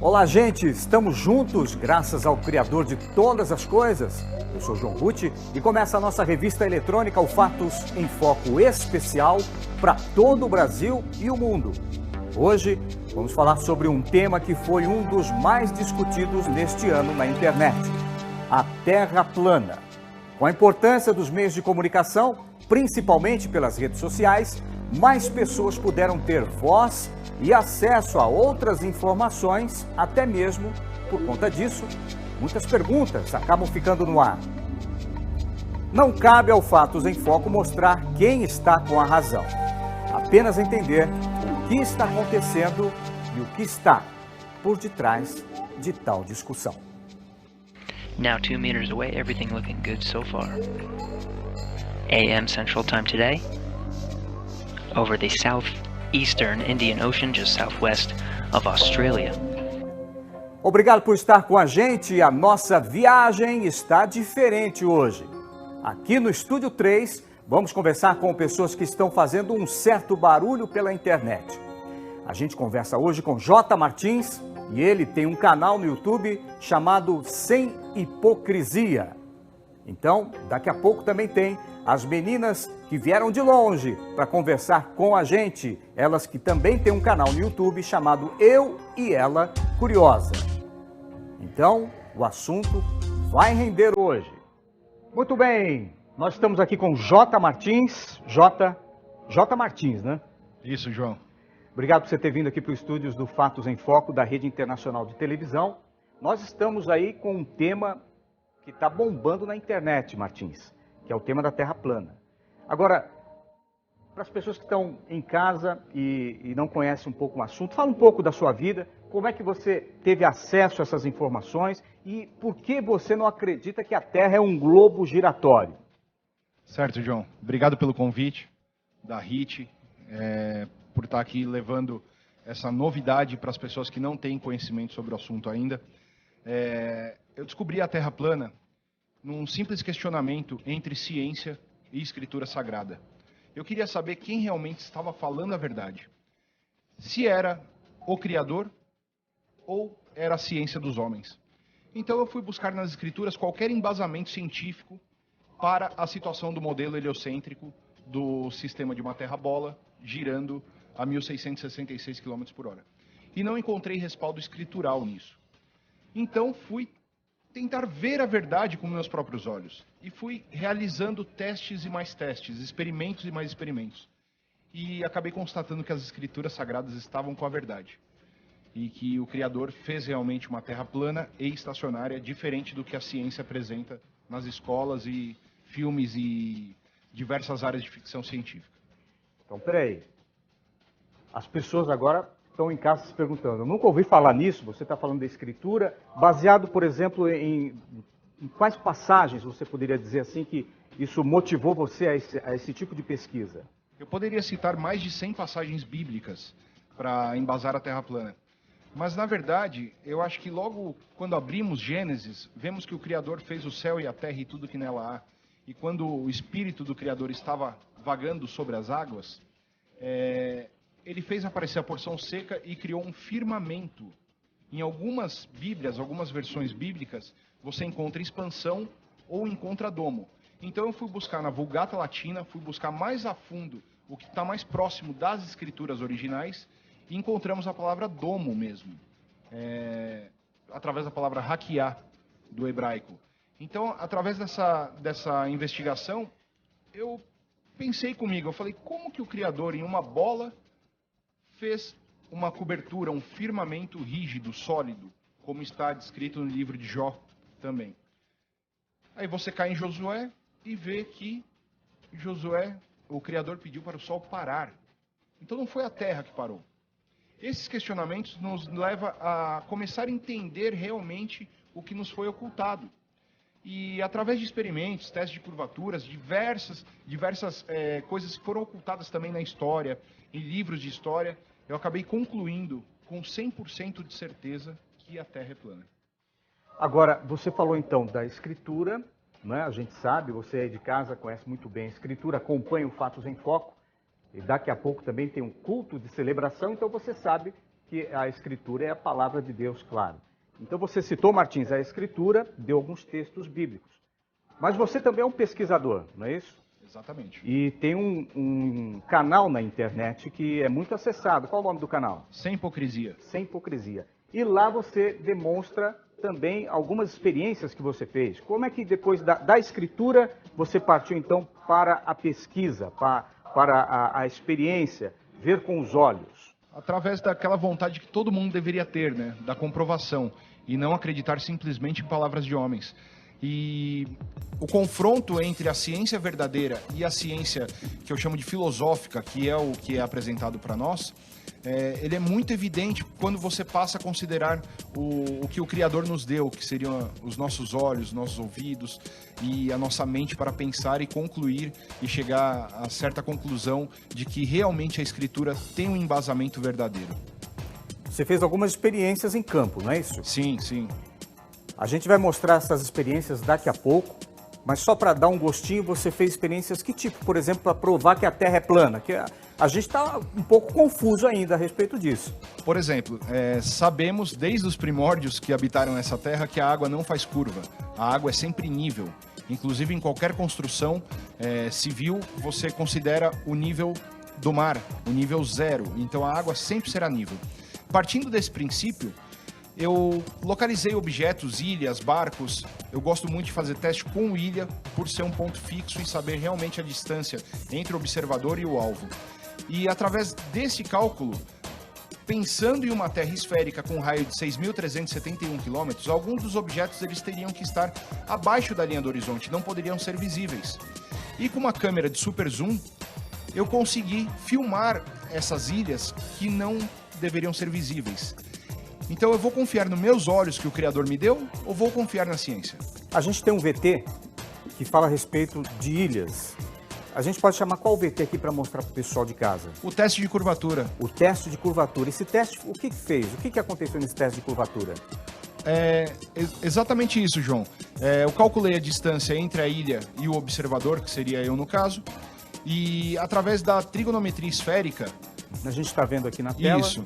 Olá, gente! Estamos juntos graças ao Criador de todas as coisas. Eu sou João Rutti e começa a nossa revista eletrônica, o Fatos em Foco especial para todo o Brasil e o mundo. Hoje vamos falar sobre um tema que foi um dos mais discutidos neste ano na internet: a Terra plana. Com a importância dos meios de comunicação, principalmente pelas redes sociais, mais pessoas puderam ter voz e acesso a outras informações, até mesmo por conta disso, muitas perguntas acabam ficando no ar. Não cabe ao Fatos em Foco mostrar quem está com a razão, apenas entender o que está acontecendo e o que está por detrás de tal discussão. Now 2 meters away, everything looking good so far. AM Central Time today, over the southeastern Indian Ocean, just southwest of Australia. Obrigado por estar com a gente. A nossa viagem está diferente hoje. Aqui no Estúdio 3, vamos conversar com pessoas que estão fazendo um certo barulho pela internet. A gente conversa hoje com J. Martins e ele tem um canal no YouTube chamado Sem Hipocrisia. Então, daqui a pouco também tem as meninas que vieram de longe para conversar com a gente. Elas que também têm um canal no YouTube chamado Eu e Ela Curiosa. Então, o assunto vai render hoje. Muito bem, nós estamos aqui com J. Martins. J. Martins, né? Isso, João. Obrigado por você ter vindo aqui para os estúdios do Fatos em Foco, da Rede Internacional de Televisão. Nós estamos aí com um tema que está bombando na internet, Martins, que é o tema da Terra plana. Agora, para as pessoas que estão em casa e não conhecem um pouco o assunto, fala um pouco da sua vida, como é que você teve acesso a essas informações e por que você não acredita que a Terra é um globo giratório? Certo, João. Obrigado pelo convite da RIT, por estar aqui levando essa novidade para as pessoas que não têm conhecimento sobre o assunto ainda. Eu descobri a Terra plana num simples questionamento entre ciência e escritura sagrada. Eu queria saber quem realmente estava falando a verdade. Se era o Criador ou era a ciência dos homens. Então eu fui buscar nas escrituras qualquer embasamento científico para a situação do modelo heliocêntrico do sistema de uma Terra-bola girando a 1.666 km por hora. E não encontrei respaldo escritural nisso. Então fui tentar ver a verdade com meus próprios olhos. E fui realizando testes e mais testes, experimentos e mais experimentos. E acabei constatando que as escrituras sagradas estavam com a verdade. E que o Criador fez realmente uma terra plana e estacionária, diferente do que a ciência apresenta nas escolas e filmes e diversas áreas de ficção científica. Então, peraí. As pessoas agora estão em casa se perguntando, eu nunca ouvi falar nisso, você está falando da escritura, baseado, por exemplo, em quais passagens você poderia dizer assim que isso motivou você a esse tipo de pesquisa? Eu poderia citar mais de 100 passagens bíblicas para embasar a Terra plana. Mas, na verdade, eu acho que logo quando abrimos Gênesis, vemos que o Criador fez o céu e a terra e tudo que nela há. E quando o Espírito do Criador estava vagando sobre as águas, ele fez aparecer a porção seca e criou um firmamento. Em algumas Bíblias, algumas versões bíblicas, você encontra expansão ou encontra domo. Então eu fui buscar na Vulgata Latina, fui buscar mais a fundo o que está mais próximo das escrituras originais e encontramos a palavra domo mesmo, através da palavra hakiá, do hebraico. Então, através dessa investigação, eu pensei comigo, eu falei, como que o Criador, em uma bola, fez uma cobertura, um firmamento rígido, sólido, como está descrito no livro de Jó também. Aí você cai em Josué e vê que Josué, o Criador pediu para o sol parar. Então não foi a terra que parou. Esses questionamentos nos levam a começar a entender realmente o que nos foi ocultado. E através de experimentos, testes de curvaturas, diversas coisas que foram ocultadas também na história, em livros de história, eu acabei concluindo com 100% de certeza que a Terra é plana. Agora, você falou então da escritura, né? A gente sabe, você aí de casa conhece muito bem a escritura, acompanha o Fatos em Foco, e daqui a pouco também tem um culto de celebração, então você sabe que que a Escritura é a palavra de Deus, claro. Então você citou, Martins, a Escritura, deu alguns textos bíblicos. Mas você também é um pesquisador, não é isso? Exatamente. E tem um canal na internet que é muito acessado. Qual é o nome do canal? Sem hipocrisia. Sem hipocrisia. E lá você demonstra também algumas experiências que você fez. Como é que depois da escritura você partiu então para a pesquisa, para a experiência, ver com os olhos? Através daquela vontade que todo mundo deveria ter, né? Da comprovação. E não acreditar simplesmente em palavras de homens. E o confronto entre a ciência verdadeira e a ciência que eu chamo de filosófica, que é o que é apresentado para nós, ele é muito evidente quando você passa a considerar o que o Criador nos deu, que seriam os nossos olhos, nossos ouvidos e a nossa mente para pensar e concluir e chegar a certa conclusão de que realmente a Escritura tem um embasamento verdadeiro. Você fez algumas experiências em campo, não é isso? Sim, sim. A gente vai mostrar essas experiências daqui a pouco, mas só para dar um gostinho, você fez experiências que tipo? Por exemplo, para provar que a Terra é plana, que a gente está um pouco confuso ainda a respeito disso. Por exemplo, sabemos desde os primórdios que habitaram essa Terra que a água não faz curva, a água é sempre nível. Inclusive em qualquer construção civil, você considera o nível do mar, o nível zero, então a água sempre será nível. Partindo desse princípio, eu localizei objetos, ilhas, barcos. Eu gosto muito de fazer teste com ilha, por ser um ponto fixo e saber realmente a distância entre o observador e o alvo. E através desse cálculo, pensando em uma Terra esférica com um raio de 6.371 km, alguns dos objetos eles teriam que estar abaixo da linha do horizonte, não poderiam ser visíveis. E com uma câmera de super zoom, eu consegui filmar essas ilhas que não deveriam ser visíveis. Então eu vou confiar nos meus olhos que o Criador me deu ou vou confiar na ciência? A gente tem um VT que fala a respeito de ilhas. A gente pode chamar qual VT aqui para mostrar para o pessoal de casa? O teste de curvatura. O teste de curvatura. Esse teste, o que fez? O que aconteceu nesse teste de curvatura? Exatamente isso, João. Eu calculei a distância entre a ilha e o observador, que seria eu no caso, e através da trigonometria esférica... A gente está vendo aqui na tela. Isso.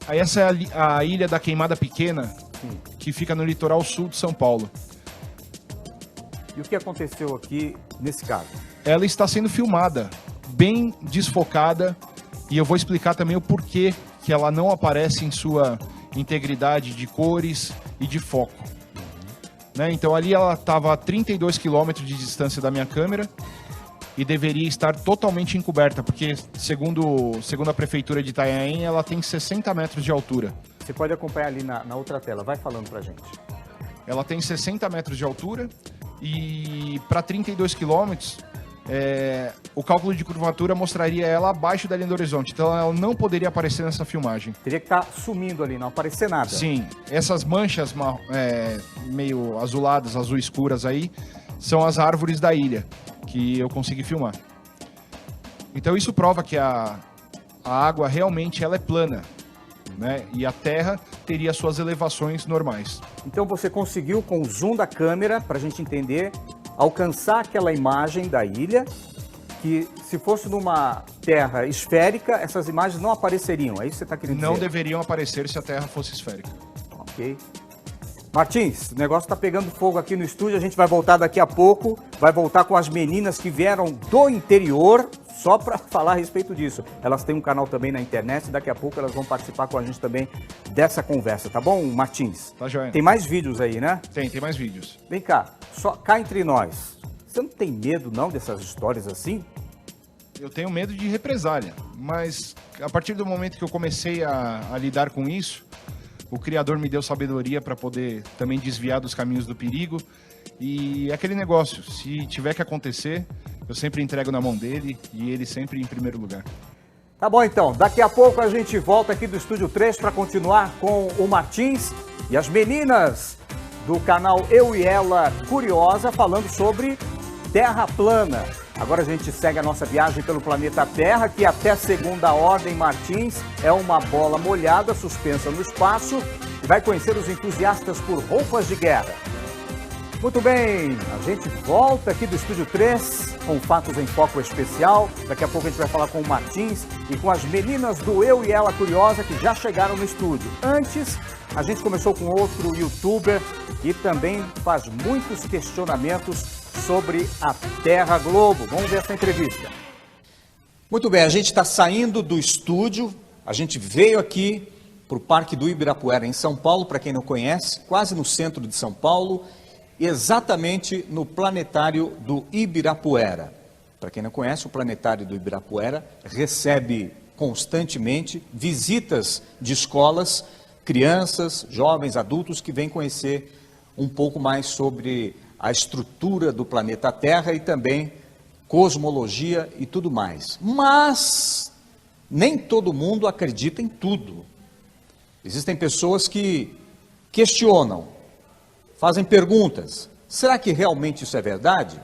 Aí essa é a ilha da Queimada Pequena, Sim. Que fica no litoral sul de São Paulo. E o que aconteceu aqui nesse caso? Ela está sendo filmada, bem desfocada, e eu vou explicar também o porquê que ela não aparece em sua integridade de cores e de foco. Né? Então ali ela estava a 32 km de distância da minha câmera, e deveria estar totalmente encoberta, porque, segundo a prefeitura de Itanhaém, ela tem 60 metros de altura. Você pode acompanhar ali na outra tela, vai falando pra gente. Ela tem 60 metros de altura e para 32 quilômetros, o cálculo de curvatura mostraria ela abaixo da linha do horizonte, então ela não poderia aparecer nessa filmagem. Teria que estar sumindo ali, não aparecer nada. Sim, essas manchas meio azuladas, azul escuras aí, são as árvores da ilha que eu consegui filmar. Então isso prova que a água realmente ela é plana, né? E a Terra teria suas elevações normais. Então você conseguiu, com o zoom da câmera, para a gente entender, alcançar aquela imagem da ilha, que se fosse numa Terra esférica, essas imagens não apareceriam, é isso que você está querendo dizer? Não deveriam aparecer se a Terra fosse esférica. Ok. Martins, o negócio está pegando fogo aqui no estúdio, a gente vai voltar daqui a pouco, vai voltar com as meninas que vieram do interior, só para falar a respeito disso. Elas têm um canal também na internet, daqui a pouco elas vão participar com a gente também dessa conversa, tá bom, Martins? Tá joia. Tem mais vídeos aí, né? Tem mais vídeos. Vem cá, só cá entre nós, você não tem medo não dessas histórias assim? Eu tenho medo de represália, mas a partir do momento que eu comecei a lidar com isso, o Criador me deu sabedoria para poder também desviar dos caminhos do perigo. E é aquele negócio, se tiver que acontecer, eu sempre entrego na mão dele e ele sempre em primeiro lugar. Tá bom então, daqui a pouco a gente volta aqui do Estúdio 3 para continuar com o Martins e as meninas do canal Eu e Ela Curiosa falando sobre Terra plana. Agora a gente segue a nossa viagem pelo planeta Terra, que até segunda ordem, Martins, é uma bola molhada suspensa no espaço e vai conhecer os entusiastas por roupas de guerra. Muito bem, a gente volta aqui do Estúdio 3 com Fatos em Foco especial. Daqui a pouco a gente vai falar com o Martins e com as meninas do Eu e Ela Curiosa que já chegaram no estúdio. Antes, a gente começou com outro youtuber que também faz muitos questionamentos sobre a Terra Globo. Vamos ver essa entrevista. Muito bem, a gente está saindo do estúdio, a gente veio aqui para o Parque do Ibirapuera, em São Paulo, para quem não conhece, quase no centro de São Paulo, exatamente no planetário do Ibirapuera. Para quem não conhece, o planetário do Ibirapuera recebe constantemente visitas de escolas, crianças, jovens, adultos que vêm conhecer um pouco mais sobre a estrutura do planeta Terra e também cosmologia e tudo mais. Mas nem todo mundo acredita em tudo. Existem pessoas que questionam, fazem perguntas. Será que realmente isso é verdade?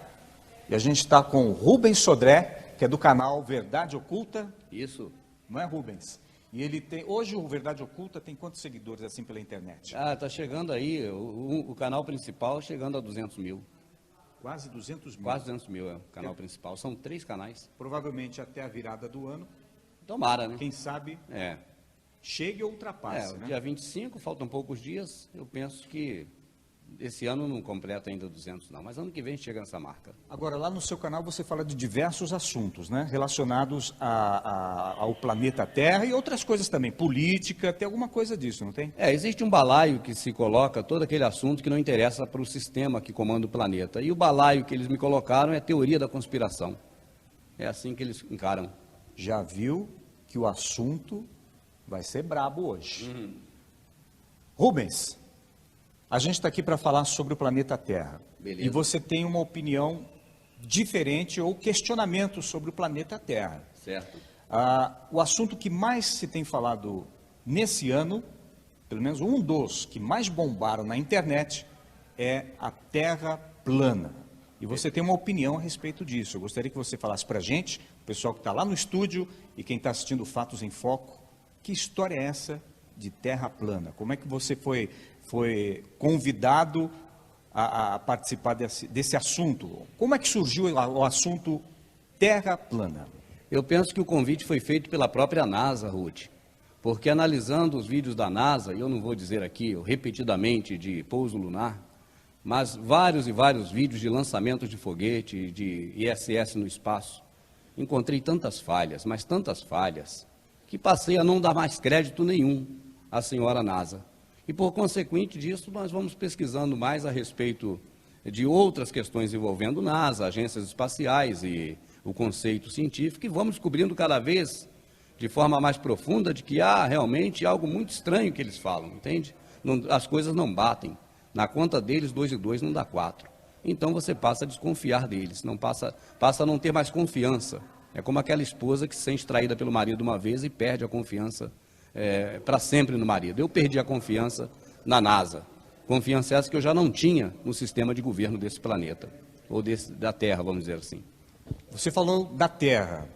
E a gente está com o Rubens Sodré, que é do canal Verdade Oculta. Isso. Não é, Rubens? E ele tem, hoje o Verdade Oculta tem quantos seguidores assim pela internet? Tá chegando aí, o canal principal chegando a 200 mil. Quase 200 mil. Quase 200 mil é o canal principal. São 3 canais. Provavelmente até a virada do ano. Tomara, né? Quem sabe É. chegue ou ultrapasse, né? Dia 25, faltam poucos dias. Eu penso que esse ano não completa ainda 200 não, mas ano que vem chega nessa marca. Agora, lá no seu canal você fala de diversos assuntos, né? Relacionados ao planeta Terra e outras coisas também, política, tem alguma coisa disso, não tem? Existe um balaio que se coloca todo aquele assunto que não interessa para o sistema que comanda o planeta. E o balaio que eles me colocaram é a teoria da conspiração. É assim que eles encaram. Já viu que o assunto vai ser brabo hoje. Rubens, a gente está aqui para falar sobre o planeta Terra. Beleza. E você tem uma opinião diferente ou questionamento sobre o planeta Terra. Certo. O assunto que mais se tem falado nesse ano, pelo menos um dos que mais bombaram na internet, é a Terra plana. E você tem uma opinião a respeito disso. Eu gostaria que você falasse para a gente, o pessoal que está lá no estúdio e quem está assistindo Fatos em Foco, que história é essa de Terra plana? Como é que você foi convidado a participar desse assunto? Como é que surgiu o assunto Terra plana? Eu penso que o convite foi feito pela própria NASA, Ruth, porque analisando os vídeos da NASA, e eu não vou dizer aqui repetidamente de pouso lunar, mas vários e vários vídeos de lançamentos de foguete, de ISS no espaço, encontrei tantas falhas, mas tantas falhas, que passei a não dar mais crédito nenhum à senhora NASA. E por consequente disso, nós vamos pesquisando mais a respeito de outras questões envolvendo NASA, agências espaciais e o conceito científico, e vamos descobrindo cada vez de forma mais profunda de que há realmente algo muito estranho que eles falam, entende? As coisas não batem. Na conta deles, 2 e 2 não dá 4. Então você passa a desconfiar deles, passa a não ter mais confiança. É como aquela esposa que se sente traída pelo marido uma vez e perde a confiança para sempre no marido. Eu perdi a confiança na NASA. Confiança essa que eu já não tinha no sistema de governo desse planeta, ou da Terra, vamos dizer assim. Você falou da Terra.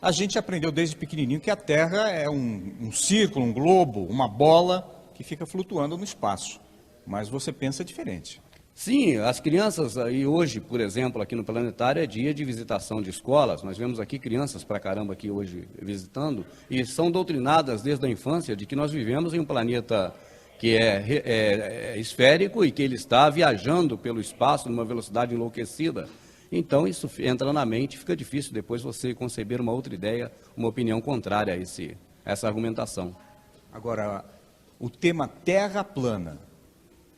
A gente aprendeu desde pequenininho que a Terra é um círculo, um globo, uma bola que fica flutuando no espaço. Mas você pensa diferente. Sim, as crianças, e hoje, por exemplo, aqui no Planetário é dia de visitação de escolas, nós vemos aqui crianças pra caramba aqui hoje visitando, e são doutrinadas desde a infância de que nós vivemos em um planeta que é esférico e que ele está viajando pelo espaço numa velocidade enlouquecida. Então isso entra na mente, fica difícil depois você conceber uma outra ideia, uma opinião contrária a essa argumentação. Agora, o tema Terra plana,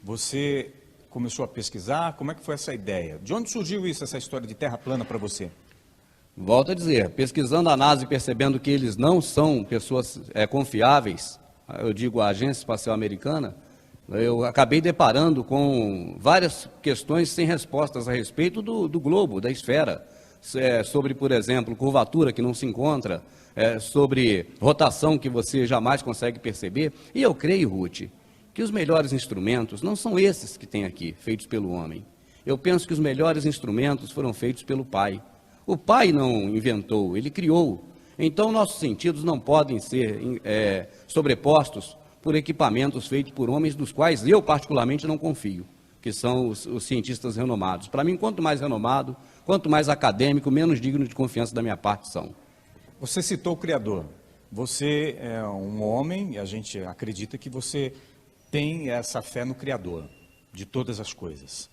você começou a pesquisar, como é que foi essa ideia? De onde surgiu isso, essa história de Terra plana para você? Volto a dizer, pesquisando a NASA e percebendo que eles não são pessoas confiáveis, eu digo a Agência Espacial Americana, eu acabei deparando com várias questões sem respostas a respeito do globo, da esfera, sobre, por exemplo, curvatura que não se encontra, sobre rotação que você jamais consegue perceber. E eu creio, Ruth, que os melhores instrumentos não são esses que tem aqui, feitos pelo homem. Eu penso que os melhores instrumentos foram feitos pelo Pai. O Pai não inventou, Ele criou. Então, nossos sentidos não podem ser sobrepostos por equipamentos feitos por homens dos quais eu, particularmente, não confio. que são os cientistas renomados. Para mim, quanto mais renomado, quanto mais acadêmico, menos digno de confiança da minha parte são. Você citou o Criador. Você é um homem, e a gente acredita que você tem essa fé no Criador de todas as coisas.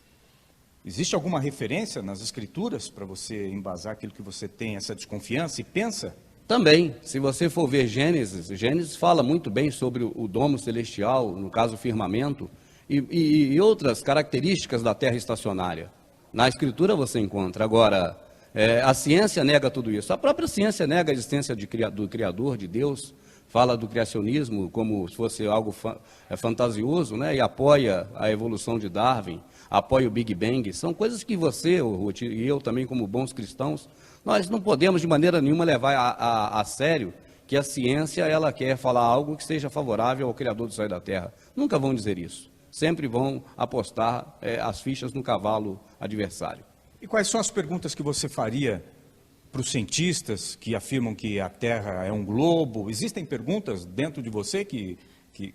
Existe alguma referência nas Escrituras para você embasar aquilo que você tem, essa desconfiança e pensa? Também, se você for ver Gênesis fala muito bem sobre o domo celestial, no caso o firmamento, e outras características da terra estacionária. Na Escritura você encontra. Agora, a ciência nega tudo isso. A própria ciência nega a existência do Criador, de Deus, fala do criacionismo como se fosse algo fantasioso, né? E apoia a evolução de Darwin, apoia o Big Bang. São coisas que você, Ruth, e eu também, como bons cristãos, nós não podemos de maneira nenhuma levar a sério que a ciência ela quer falar algo que seja favorável ao Criador do céu e da terra. Nunca vão dizer isso. Sempre vão apostar as fichas no cavalo adversário. E quais são as perguntas que você faria para os cientistas que afirmam que a Terra é um globo? Existem perguntas dentro de você que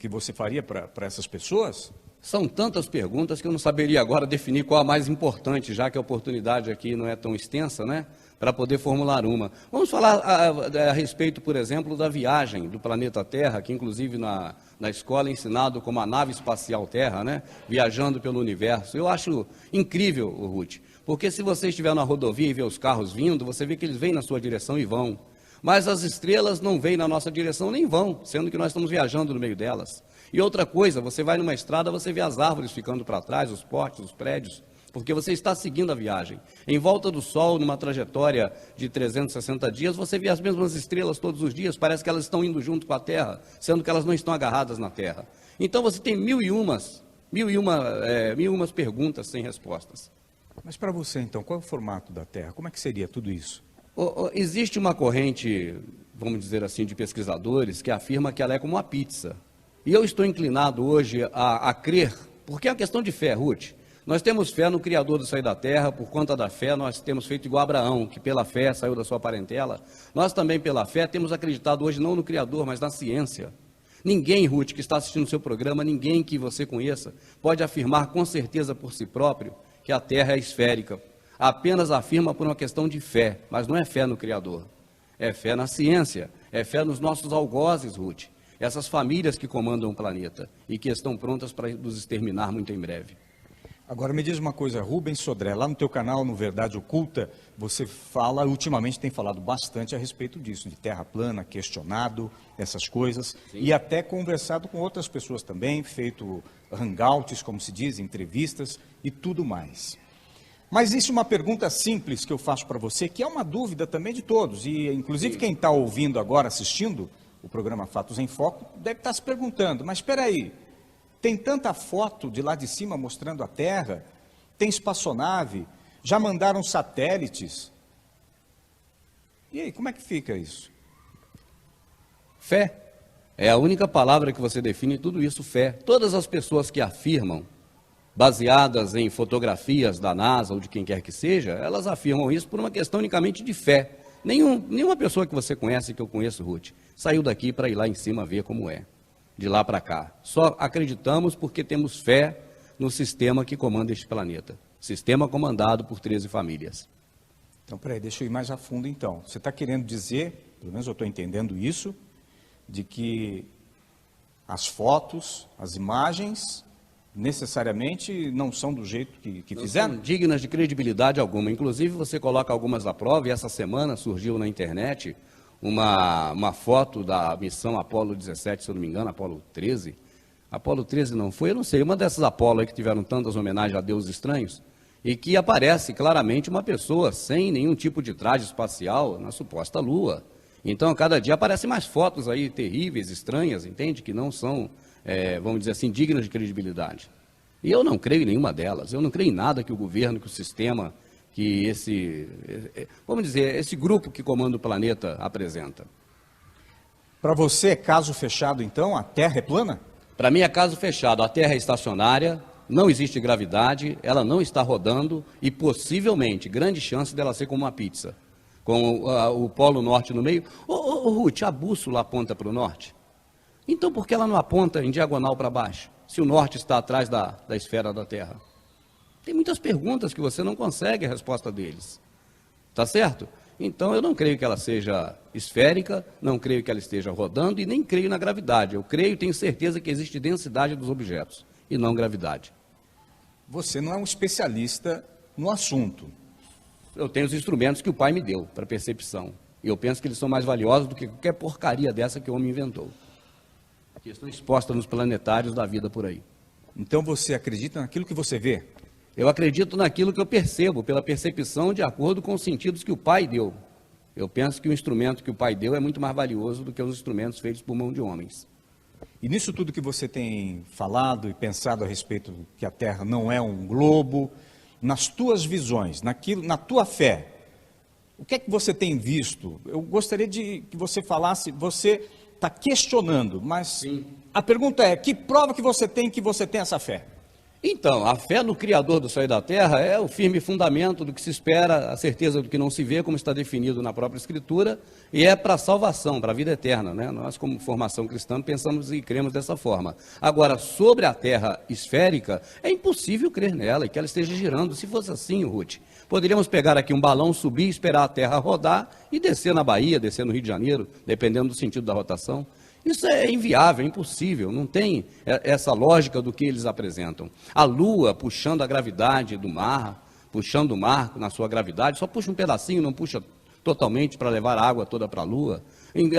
você faria para essas pessoas? São tantas perguntas que eu não saberia agora definir qual a mais importante, já que a oportunidade aqui não é tão extensa, né, para poder formular uma. Vamos falar a respeito, por exemplo, da viagem do planeta Terra, que inclusive na escola é ensinado como a nave espacial Terra, né, viajando pelo universo. Eu acho incrível, Ruth, porque se você estiver na rodovia e vê os carros vindo, você vê que eles vêm na sua direção e vão. Mas as estrelas não vêm na nossa direção nem vão, sendo que nós estamos viajando no meio delas. E outra coisa, você vai numa estrada, você vê as árvores ficando para trás, os postes, os prédios, porque você está seguindo a viagem. Em volta do Sol, numa trajetória de 360 dias, você vê as mesmas estrelas todos os dias, parece que elas estão indo junto com a Terra, sendo que elas não estão agarradas na Terra. Então você tem mil e umas perguntas sem respostas. Mas para você, então, qual é o formato da Terra? Como é que seria tudo isso? Existe uma corrente, vamos dizer assim, de pesquisadores que afirma que ela é como uma pizza. E eu estou inclinado hoje a crer, porque é uma questão de fé, Ruth. Nós temos fé no Criador do céu e da terra, por conta da fé nós temos feito igual a Abraão, que pela fé saiu da sua parentela. Nós também pela fé temos acreditado hoje não no Criador, mas na ciência. Ninguém, Ruth, que está assistindo o seu programa, ninguém que você conheça, pode afirmar com certeza por si próprio que a terra é esférica. Apenas afirma por uma questão de fé, mas não é fé no Criador. É fé na ciência, é fé nos nossos algozes, Ruth. Essas famílias que comandam o planeta e que estão prontas para nos exterminar muito em breve. Agora me diz uma coisa, Rubens Sodré, lá no teu canal, no Verdade Oculta, você fala, ultimamente tem falado bastante a respeito disso, de terra plana, questionado, essas coisas, sim, e até conversado com outras pessoas também, feito hangouts, como se diz, entrevistas e tudo mais. Mas existe uma pergunta simples que eu faço para você, que é uma dúvida também de todos, e inclusive quem está ouvindo agora, assistindo o programa Fatos em Foco, deve estar se perguntando, mas espera aí, tem tanta foto de lá de cima mostrando a Terra, tem espaçonave, já mandaram satélites. E aí, como é que fica isso? Fé. É a única palavra que você define tudo isso, fé. Todas as pessoas que afirmam, baseadas em fotografias da NASA ou de quem quer que seja, elas afirmam isso por uma questão unicamente de fé. Nenhuma pessoa que você conhece, que eu conheço, Ruth, saiu daqui para ir lá em cima ver como é. De lá para cá. Só acreditamos porque temos fé no sistema que comanda este planeta. Sistema comandado por 13 famílias. Então, peraí, deixa eu ir mais a fundo então. Você está querendo dizer, pelo menos eu estou entendendo isso, de que as fotos, as imagens, necessariamente não são do jeito que fizeram? São dignas de credibilidade alguma. Inclusive, você coloca algumas à prova, e essa semana surgiu na internet uma foto da missão Apolo 17, se eu não me engano, Apolo 13. Apolo 13 não foi, eu não sei, uma dessas Apolo aí que tiveram tantas homenagens a deuses estranhos, e que aparece claramente uma pessoa sem nenhum tipo de traje espacial na suposta Lua. Então, a cada dia aparecem mais fotos aí terríveis, estranhas, entende? Que não são, vamos dizer assim, dignas de credibilidade. E eu não creio em nenhuma delas, eu não creio em nada que o governo, que o sistema, que esse grupo que comanda o planeta apresenta. Para você é caso fechado, então? A Terra é plana? Para mim é caso fechado. A Terra é estacionária, não existe gravidade, ela não está rodando e possivelmente, grande chance dela ser como uma pizza, com o Polo Norte no meio. Ruth, a bússola aponta para o norte? Então por que ela não aponta em diagonal para baixo, se o norte está atrás da esfera da Terra? Tem muitas perguntas que você não consegue a resposta deles. Tá certo? Então, eu não creio que ela seja esférica, não creio que ela esteja rodando e nem creio na gravidade. Eu creio e tenho certeza que existe densidade dos objetos e não gravidade. Você não é um especialista no assunto. Eu tenho os instrumentos que o pai me deu para percepção. E eu penso que eles são mais valiosos do que qualquer porcaria dessa que o homem inventou. Que estão expostas nos planetários da vida por aí. Então você acredita naquilo que você vê? Eu acredito naquilo que eu percebo, pela percepção de acordo com os sentidos que o pai deu. Eu penso que o instrumento que o pai deu é muito mais valioso do que os instrumentos feitos por mão de homens. E nisso tudo que você tem falado e pensado a respeito que a Terra não é um globo, nas tuas visões, na tua fé, o que é que você tem visto? Eu gostaria de que você falasse, você está questionando, mas sim, a pergunta é, que prova que você tem essa fé? Então, a fé no Criador do céu e da terra é o firme fundamento do que se espera, a certeza do que não se vê, como está definido na própria Escritura, e é para a salvação, para a vida eterna, né? Nós, como formação cristã, pensamos e cremos dessa forma. Agora, sobre a terra esférica, é impossível crer nela e que ela esteja girando. Se fosse assim, Ruth, poderíamos pegar aqui um balão, subir, esperar a terra rodar e descer na Bahia, descer no Rio de Janeiro, dependendo do sentido da rotação. Isso é inviável, é impossível, não tem essa lógica do que eles apresentam. A Lua puxando a gravidade do mar, puxando o mar na sua gravidade, só puxa um pedacinho, não puxa totalmente para levar a água toda para a Lua.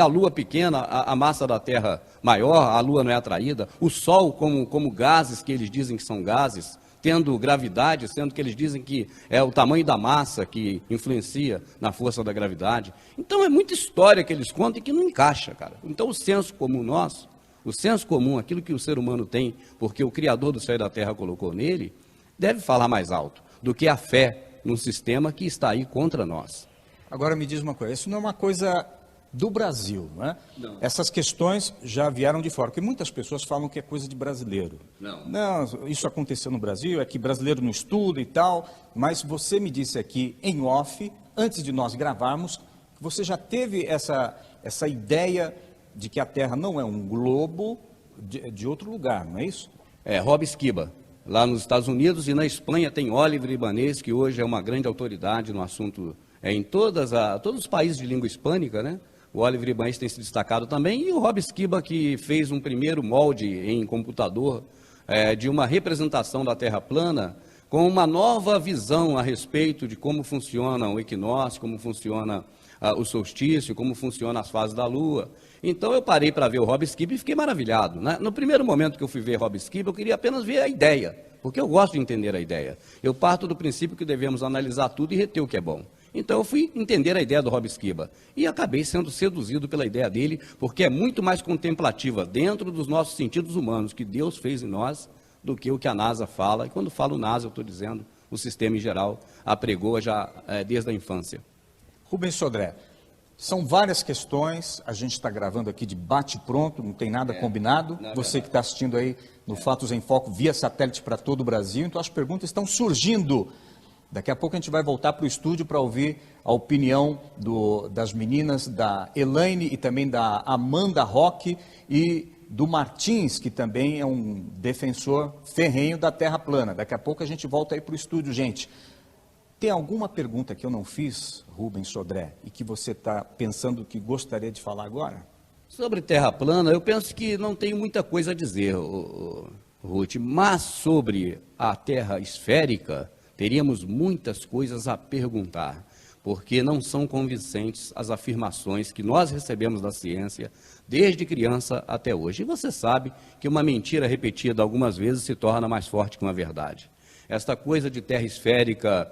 A Lua pequena, a massa da Terra maior, a Lua não é atraída. O Sol como gases que eles dizem que são gases, tendo gravidade, sendo que eles dizem que é o tamanho da massa que influencia na força da gravidade. Então é muita história que eles contam e que não encaixa, cara. Então o senso comum nosso, o senso comum, aquilo que o ser humano tem, porque o Criador do céu e da terra colocou nele, deve falar mais alto do que a fé num sistema que está aí contra nós. Agora me diz uma coisa, isso não é uma coisa do Brasil, né? Não. Essas questões já vieram de fora, porque muitas pessoas falam que é coisa de brasileiro. Não, isso aconteceu no Brasil, é que brasileiro não estuda e tal, mas você me disse aqui em off, antes de nós gravarmos, que você já teve essa ideia de que a Terra não é um globo de outro lugar, não é isso? É, Rob Skiba, lá nos Estados Unidos, e na Espanha tem Oliver Ibanez, que hoje é uma grande autoridade no assunto, em todos os países de língua hispânica, né? O Oliver Ibanez tem se destacado também, e o Rob Skiba, que fez um primeiro molde em computador de uma representação da Terra plana, com uma nova visão a respeito de como funciona o equinócio, como funciona o solstício, como funciona as fases da Lua. Então eu parei para ver o Rob Skiba e fiquei maravilhado, né? No primeiro momento que eu fui ver Rob Skiba, eu queria apenas ver a ideia, porque eu gosto de entender a ideia. Eu parto do princípio que devemos analisar tudo e reter o que é bom. Então eu fui entender a ideia do Rob Skiba e acabei sendo seduzido pela ideia dele, porque é muito mais contemplativa dentro dos nossos sentidos humanos que Deus fez em nós do que o que a NASA fala. E quando falo NASA, eu estou dizendo o sistema em geral apregoa já desde a infância. Rubens Sodré, são várias questões, a gente está gravando aqui de bate-pronto, não tem nada combinado. Você que está assistindo aí no Fatos em Foco via satélite para todo o Brasil, então as perguntas estão surgindo. Daqui a pouco a gente vai voltar para o estúdio para ouvir a opinião das meninas, da Elaine e também da Amanda Roque e do Martins, que também é um defensor ferrenho da Terra plana. Daqui a pouco a gente volta aí para o estúdio, gente. Tem alguma pergunta que eu não fiz, Rubens Sodré, e que você está pensando que gostaria de falar agora? Sobre Terra plana, eu penso que não tenho muita coisa a dizer, Ruth, mas sobre a Terra esférica, teríamos muitas coisas a perguntar, porque não são convincentes as afirmações que nós recebemos da ciência desde criança até hoje. E você sabe que uma mentira repetida algumas vezes se torna mais forte que uma verdade. Esta coisa de terra esférica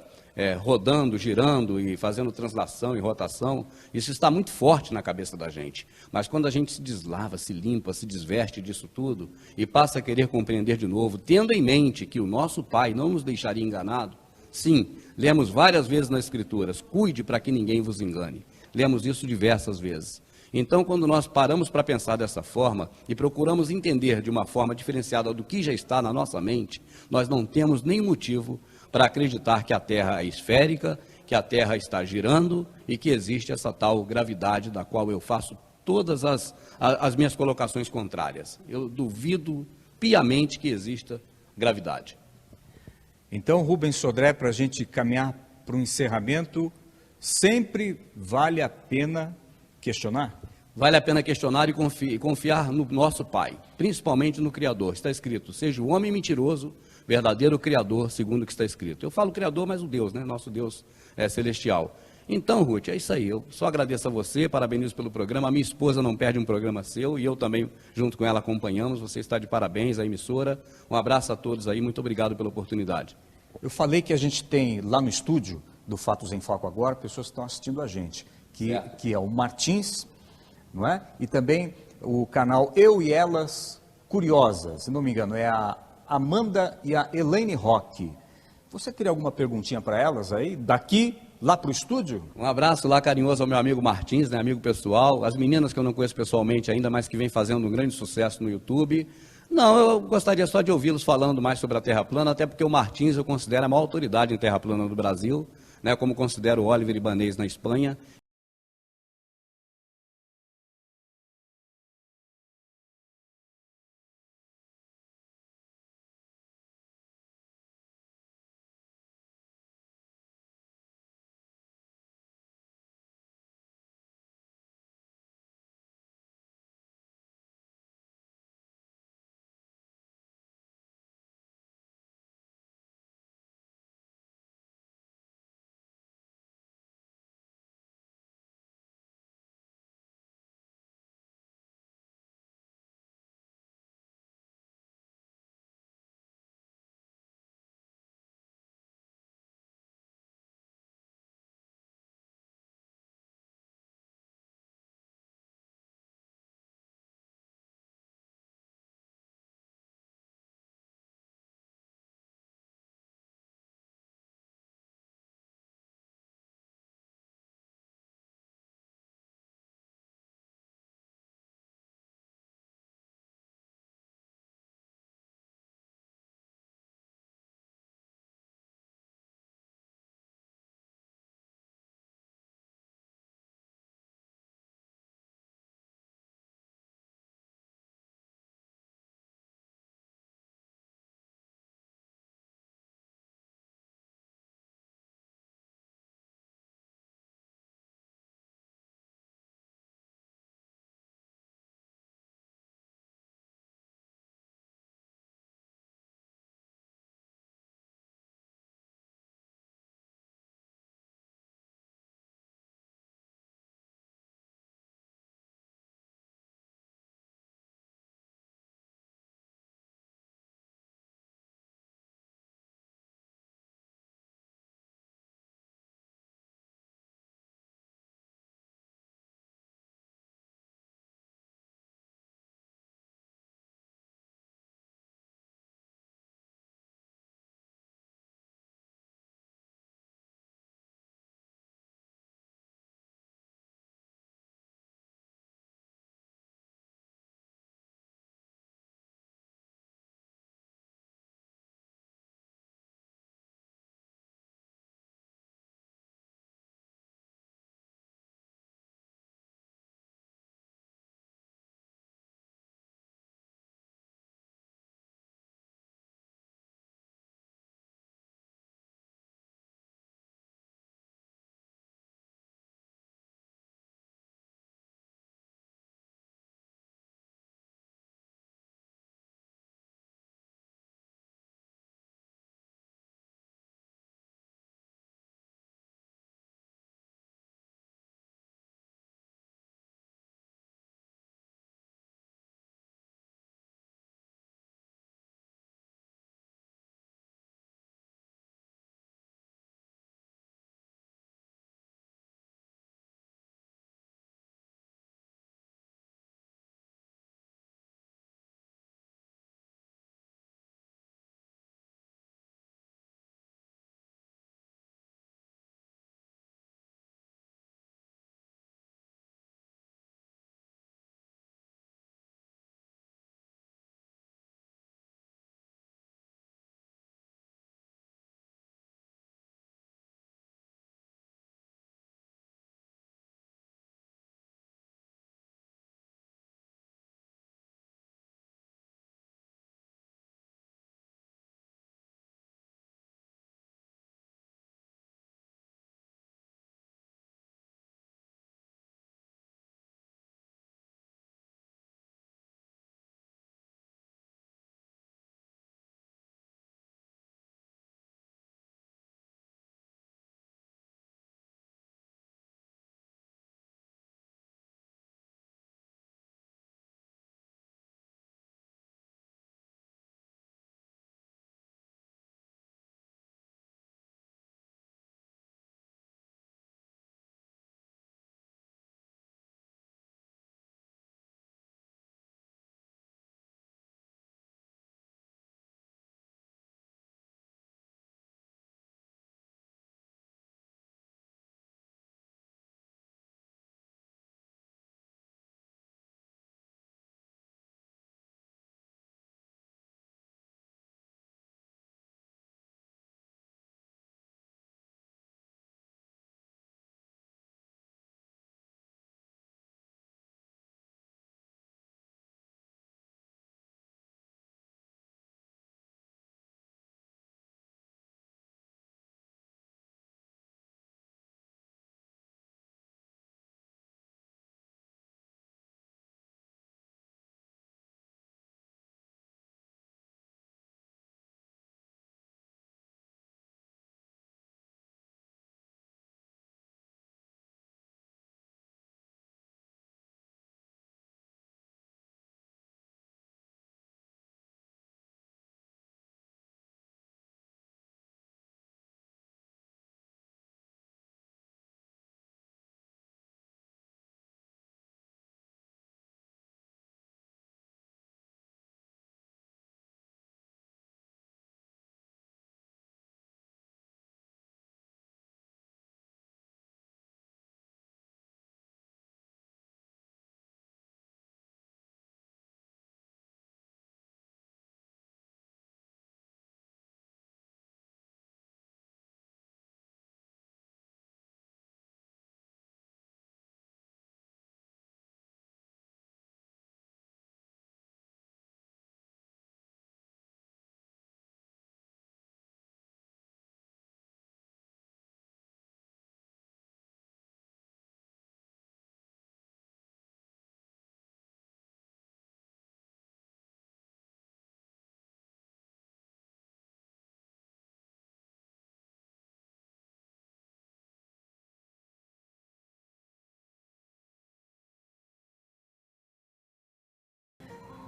rodando, girando e fazendo translação e rotação, isso está muito forte na cabeça da gente. Mas quando a gente se deslava, se limpa, se desveste disso tudo e passa a querer compreender de novo, tendo em mente que o nosso Pai não nos deixaria enganado, sim, lemos várias vezes nas Escrituras, cuide para que ninguém vos engane. Lemos isso diversas vezes. Então, quando nós paramos para pensar dessa forma e procuramos entender de uma forma diferenciada do que já está na nossa mente, nós não temos nenhum motivo para acreditar que a Terra é esférica, que a Terra está girando e que existe essa tal gravidade da qual eu faço todas as minhas colocações contrárias. Eu duvido piamente que exista gravidade. Então, Rubens Sodré, para a gente caminhar para um encerramento, sempre vale a pena questionar? Vale a pena questionar e confiar no nosso Pai, principalmente no Criador. Está escrito, seja o homem mentiroso, verdadeiro Criador, segundo o que está escrito. Eu falo Criador, mas o Deus, né? Nosso Deus é celestial. Então, Ruth, é isso aí. Eu só agradeço a você, parabenizo pelo programa. A minha esposa não perde um programa seu e eu também, junto com ela, acompanhamos. Você está de parabéns, a emissora. Um abraço a todos aí, muito obrigado pela oportunidade. Eu falei que a gente tem lá no estúdio do Fatos em Foco agora, pessoas que estão assistindo a gente, que é o Martins, não é? E também o canal Eu e Elas Curiosas, se não me engano, é a Amanda e a Elaine Roque. Você teria alguma perguntinha para elas aí, daqui lá para o estúdio? Um abraço lá carinhoso ao meu amigo Martins, né, amigo pessoal, as meninas que eu não conheço pessoalmente ainda, mas que vem fazendo um grande sucesso no YouTube. Não, eu gostaria só de ouvi-los falando mais sobre a Terra plana, até porque o Martins eu considero a maior autoridade em Terra plana do Brasil, né, como considero o Oliver Ibanez na Espanha.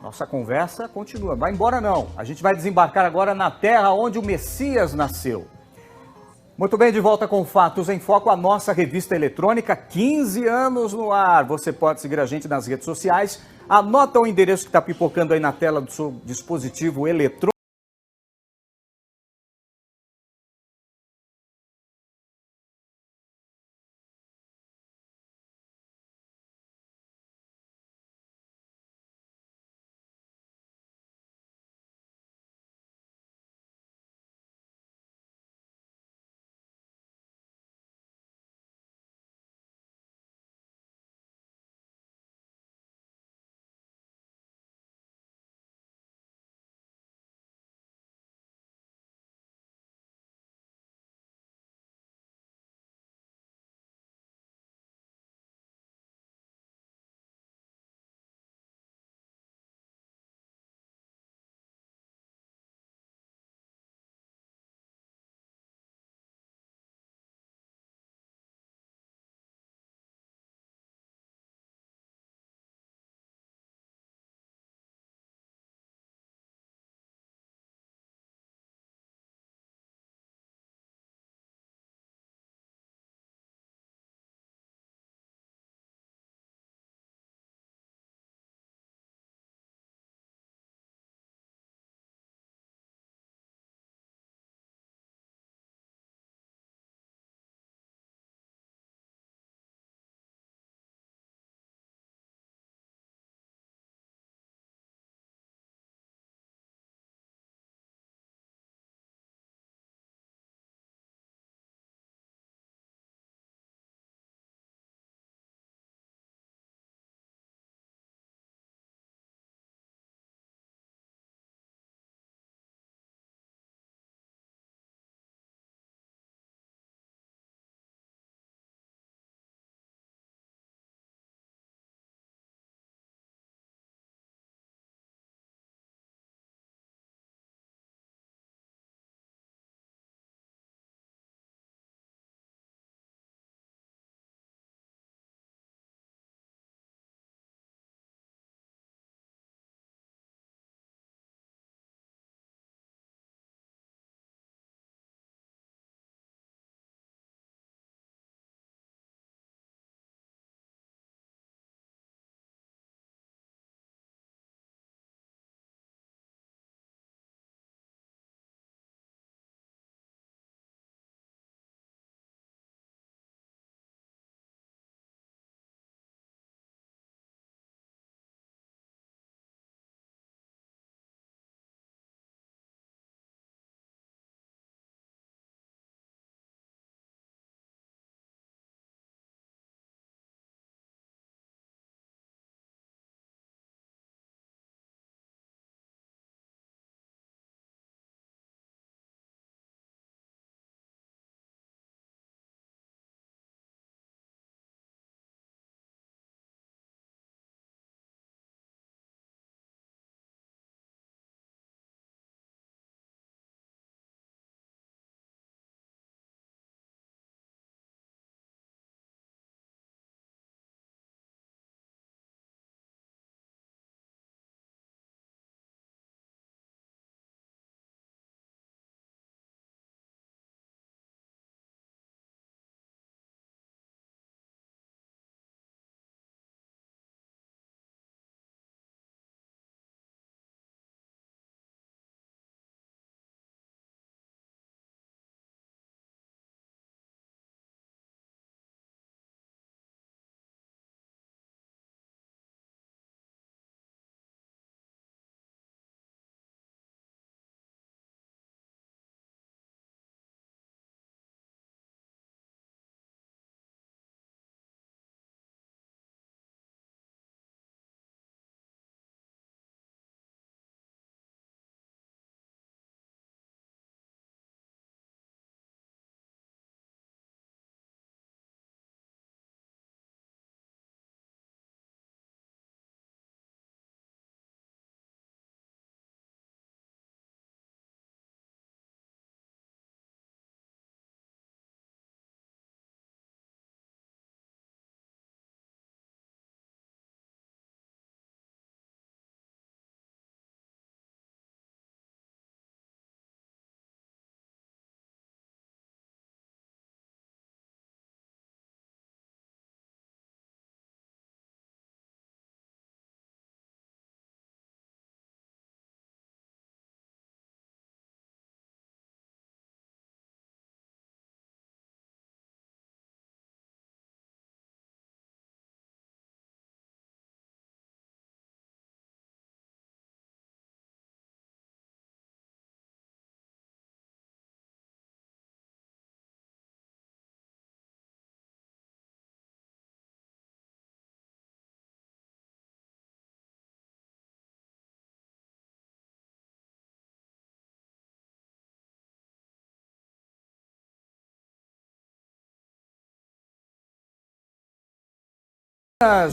Nossa conversa continua. Vai embora não. A gente vai desembarcar agora na terra onde o Messias nasceu. Muito bem, de volta com Fatos em Foco, a nossa revista eletrônica, 15 anos no ar. Você pode seguir a gente nas redes sociais. Anota o endereço que está pipocando aí na tela do seu dispositivo eletrônico.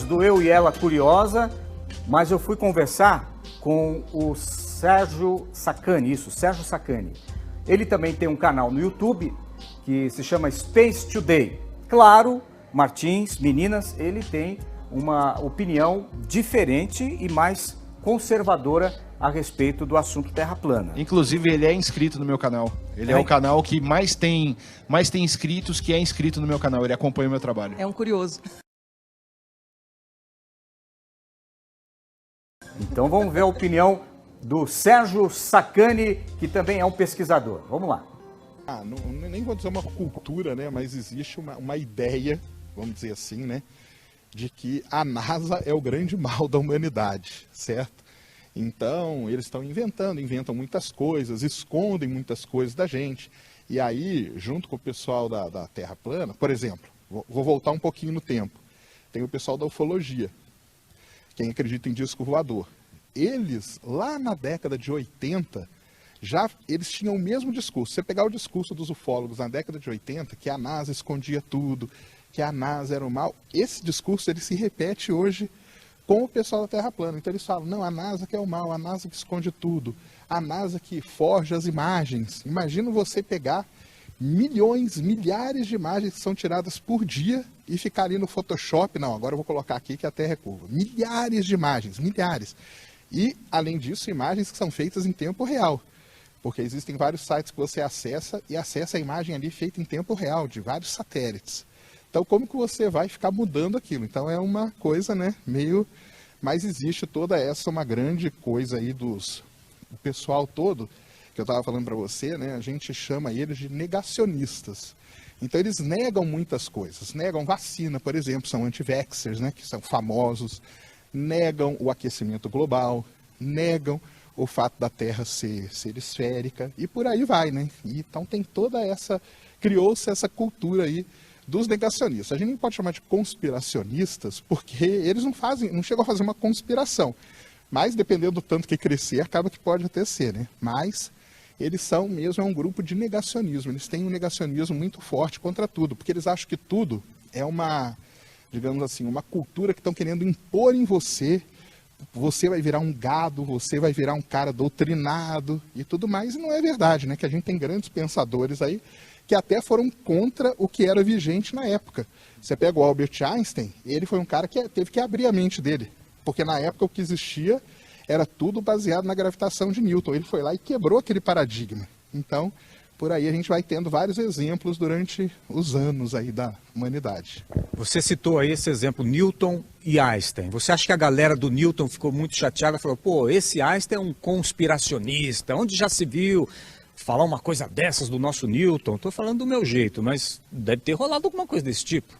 Do Eu e Ela Curiosa, mas eu fui conversar com o Sérgio Sacani, Sérgio Sacani. Ele também tem um canal no YouTube que se chama Space Today. Claro, Martins, meninas, ele tem uma opinião diferente e mais conservadora a respeito do assunto Terra plana. Inclusive, ele é inscrito no meu canal. Ele é o canal que mais tem inscritos, que é inscrito no meu canal. Ele acompanha o meu trabalho. É um curioso. Então vamos ver a opinião do Sérgio Sacani, que também é um pesquisador. Vamos lá. Nem vou dizer uma cultura, né? Mas existe uma ideia, vamos dizer assim, né? De que a NASA é o grande mal da humanidade, certo? Então, eles estão inventam muitas coisas, escondem muitas coisas da gente. E aí, junto com o pessoal da Terra plana, por exemplo, vou voltar um pouquinho no tempo. Tem o pessoal da ufologia, quem acredita em disco voador. Eles, lá na década de 80, eles tinham o mesmo discurso. Você pegar o discurso dos ufólogos na década de 80, que a NASA escondia tudo, que a NASA era o mal, esse discurso ele se repete hoje com o pessoal da Terra plana. Então eles falam, não, a NASA que é o mal, a NASA que esconde tudo, a NASA que forja as imagens. Imagina você pegar milhares de imagens que são tiradas por dia e ficar ali no Photoshop, não, agora eu vou colocar aqui que a Terra é curva. Milhares de imagens, milhares. E, além disso, imagens que são feitas em tempo real. Porque existem vários sites que você acessa e acessa a imagem ali feita em tempo real, de vários satélites. Então, como que você vai ficar mudando aquilo? Então, é uma coisa, né, meio... Mas existe toda uma grande coisa aí o pessoal todo, que eu estava falando para você, né, a gente chama eles de negacionistas. Então, eles negam muitas coisas. Negam vacina, por exemplo, são anti-vaxxers, né, que são famosos. Negam o aquecimento global, negam o fato da Terra ser esférica, e por aí vai, né? E, então, tem toda criou-se essa cultura aí dos negacionistas. A gente não pode chamar de conspiracionistas, porque eles não chegam a fazer uma conspiração. Mas, dependendo do tanto que crescer, acaba que pode até ser, né? Mas eles são mesmo um grupo de negacionismo. Eles têm um negacionismo muito forte contra tudo, porque eles acham que tudo é digamos assim, uma cultura que estão querendo impor em você. Você vai virar um gado, você vai virar um cara doutrinado e tudo mais. E não é verdade, né? Que a gente tem grandes pensadores aí que até foram contra o que era vigente na época. Você pega o Albert Einstein, ele foi um cara que teve que abrir a mente dele, porque na época o que existia era tudo baseado na gravitação de Newton. Ele foi lá e quebrou aquele paradigma. Então, por aí a gente vai tendo vários exemplos durante os anos aí da humanidade. Você citou aí esse exemplo, Newton e Einstein. Você acha que a galera do Newton ficou muito chateada e falou, pô, esse Einstein é um conspiracionista, onde já se viu falar uma coisa dessas do nosso Newton? Estou falando do meu jeito, mas deve ter rolado alguma coisa desse tipo.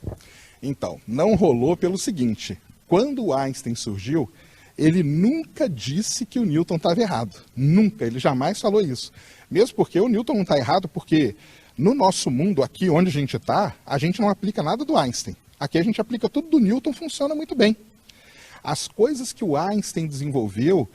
Então, não rolou pelo seguinte, quando o Einstein surgiu, ele nunca disse que o Newton estava errado. Nunca, ele jamais falou isso. Mesmo porque o Newton não está errado, porque no nosso mundo, aqui onde a gente está, a gente não aplica nada do Einstein. Aqui a gente aplica tudo do Newton, funciona muito bem. As coisas que o Einstein desenvolveu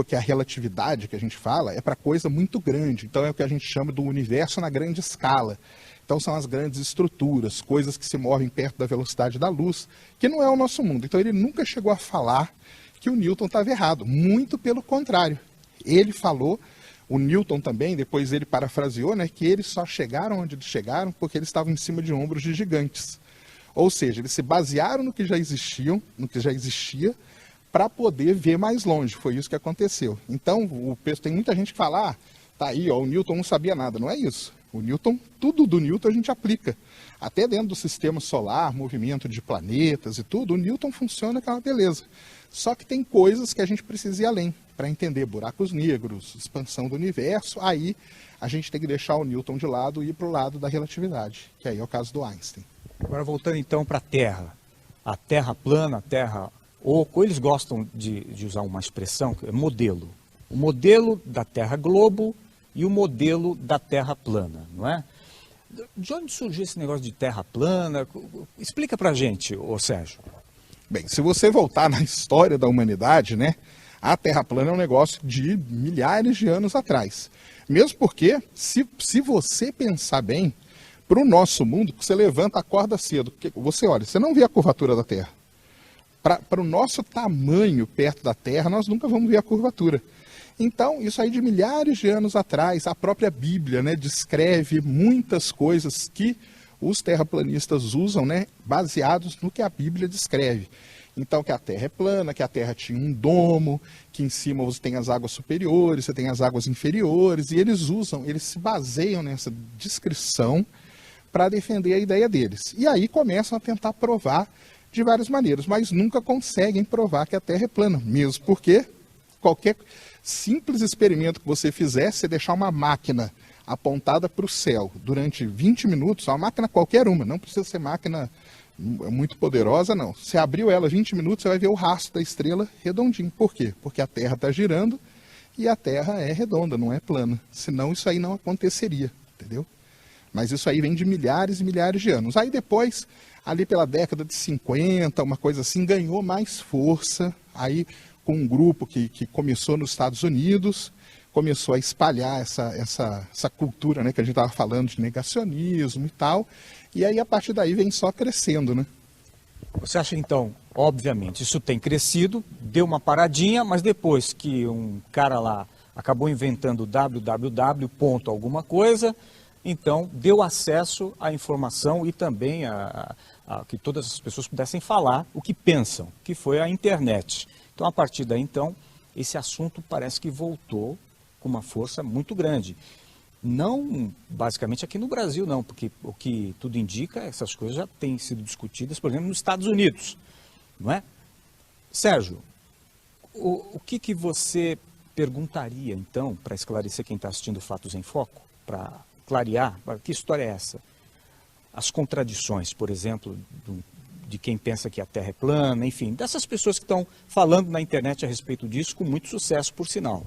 que a relatividade que a gente fala, é para coisa muito grande. Então é o que a gente chama do universo na grande escala. Então são as grandes estruturas, coisas que se movem perto da velocidade da luz, que não é o nosso mundo. Então ele nunca chegou a falar que o Newton estava errado, muito pelo contrário. Ele falou, o Newton também, depois ele parafraseou, né, que eles só chegaram onde eles chegaram porque eles estavam em cima de ombros de gigantes. Ou seja, eles se basearam no que já existia, para poder ver mais longe. Foi isso que aconteceu. Então, tem muita gente que fala, tá aí, ó, o Newton não sabia nada. Não é isso. O Newton, tudo do Newton a gente aplica. Até dentro do sistema solar, movimento de planetas e tudo, o Newton funciona com uma beleza. Só que tem coisas que a gente precisa ir além, para entender buracos negros, expansão do universo. Aí a gente tem que deixar o Newton de lado e ir para o lado da relatividade, que aí é o caso do Einstein. Agora voltando então para a Terra. A Terra plana, a Terra oco, eles gostam de usar uma expressão, que é modelo. O modelo da Terra globo e o modelo da Terra plana, não é? De onde surgiu esse negócio de Terra plana? Explica pra gente, ô Sérgio. Bem, se você voltar na história da humanidade, né, a Terra plana é um negócio de milhares de anos atrás. Mesmo porque, se você pensar bem, para o nosso mundo, você levanta, acorda cedo. Você olha, você não vê a curvatura da Terra. para o nosso tamanho perto da Terra, nós nunca vamos ver a curvatura. Então, isso aí de milhares de anos atrás, a própria Bíblia, né, descreve muitas coisas que os terraplanistas usam, né, baseados no que a Bíblia descreve. Então, que a Terra é plana, que a Terra tinha um domo, que em cima você tem as águas superiores, você tem as águas inferiores, e eles se baseiam nessa descrição para defender a ideia deles. E aí começam a tentar provar de várias maneiras, mas nunca conseguem provar que a Terra é plana, mesmo porque qualquer simples experimento que você fizer, você deixar uma máquina apontada para o céu durante 20 minutos, uma máquina qualquer uma, não precisa ser máquina muito poderosa, não. Você abriu ela 20 minutos, você vai ver o rastro da estrela redondinho. Por quê? Porque a Terra está girando e a Terra é redonda, não é plana. Senão isso aí não aconteceria, entendeu? Mas isso aí vem de milhares e milhares de anos. Aí depois, ali pela década de 50, uma coisa assim, ganhou mais força, aí com um grupo que começou nos Estados Unidos, começou a espalhar essa cultura, né, que a gente estava falando de negacionismo e tal, e aí a partir daí vem só crescendo, né? Você acha então, obviamente, isso tem crescido, deu uma paradinha, mas depois que um cara lá acabou inventando www. Alguma coisa, então deu acesso à informação e também a que todas as pessoas pudessem falar o que pensam, que foi a internet. Então, a partir daí, então, esse assunto parece que voltou com uma força muito grande. Não, basicamente, aqui no Brasil, não, porque o que tudo indica, essas coisas já têm sido discutidas, por exemplo, nos Estados Unidos, não é? Sérgio, o que você perguntaria, então, para esclarecer quem está assistindo Fatos em Foco, para clarear, que história é essa? As contradições, por exemplo, de quem pensa que a Terra é plana, enfim, dessas pessoas que estão falando na internet a respeito disso com muito sucesso, por sinal.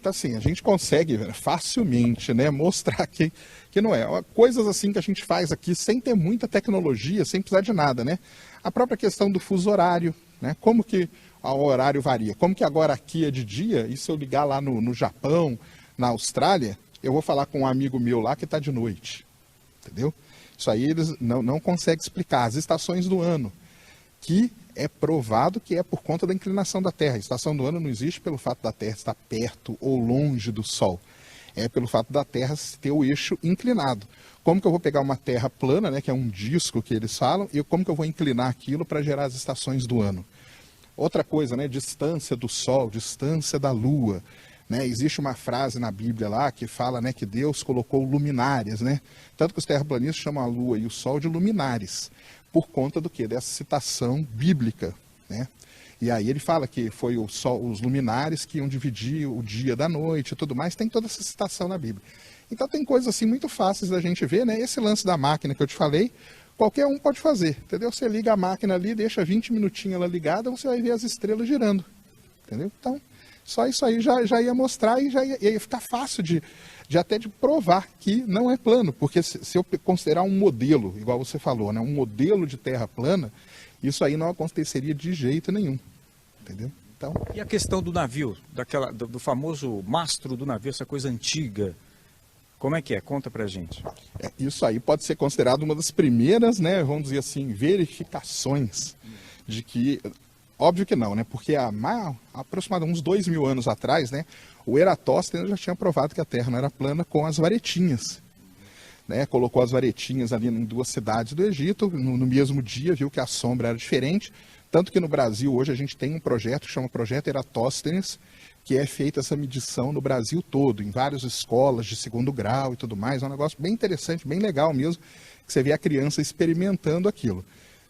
Assim, a gente consegue facilmente, né, mostrar que não é. Coisas assim que a gente faz aqui sem ter muita tecnologia, sem precisar de nada, né? A própria questão do fuso horário, né? Como que o horário varia? Como que agora aqui é de dia, e se eu ligar lá no Japão, na Austrália, eu vou falar com um amigo meu lá que está de noite, entendeu? Isso aí eles não conseguem explicar. As estações do ano, que é provado que é por conta da inclinação da Terra. A estação do ano não existe pelo fato da Terra estar perto ou longe do Sol. É pelo fato da Terra ter o eixo inclinado. Como que eu vou pegar uma Terra plana, né, que é um disco que eles falam, e como que eu vou inclinar aquilo para gerar as estações do ano? Outra coisa, né, distância do Sol, distância da Lua. Né? Existe uma frase na Bíblia lá que fala, né, que Deus colocou luminares, né? Tanto que os terraplanistas chamam a Lua e o Sol de luminares, por conta do quê? Dessa citação bíblica, né? E aí ele fala que foi o Sol, os luminares que iam dividir o dia da noite e tudo mais, tem toda essa citação na Bíblia. Então tem coisas assim muito fáceis da gente ver, né? Esse lance da máquina que eu te falei, qualquer um pode fazer, entendeu? Você liga a máquina ali, deixa 20 minutinhos ela ligada, você vai ver as estrelas girando, entendeu? Então, só isso aí já ia mostrar e já ia ficar fácil de provar que não é plano, porque se eu considerar um modelo, igual você falou, né, um modelo de terra plana, isso aí não aconteceria de jeito nenhum, entendeu? Então... E a questão do navio, do famoso mastro do navio, essa coisa antiga, como é que é? Conta pra gente. Isso aí pode ser considerado uma das primeiras, né, vamos dizer assim, verificações de que... Óbvio que não, né? Porque há aproximadamente uns 2.000 anos atrás, né, o Eratóstenes já tinha provado que a Terra não era plana com as varetinhas. Né? Colocou as varetinhas ali em 2 cidades do Egito, no mesmo dia viu que a sombra era diferente. Tanto que no Brasil hoje a gente tem um projeto que chama Projeto Eratóstenes, que é feita essa medição no Brasil todo, em várias escolas de 2º grau e tudo mais. É um negócio bem interessante, bem legal mesmo, que você vê a criança experimentando aquilo.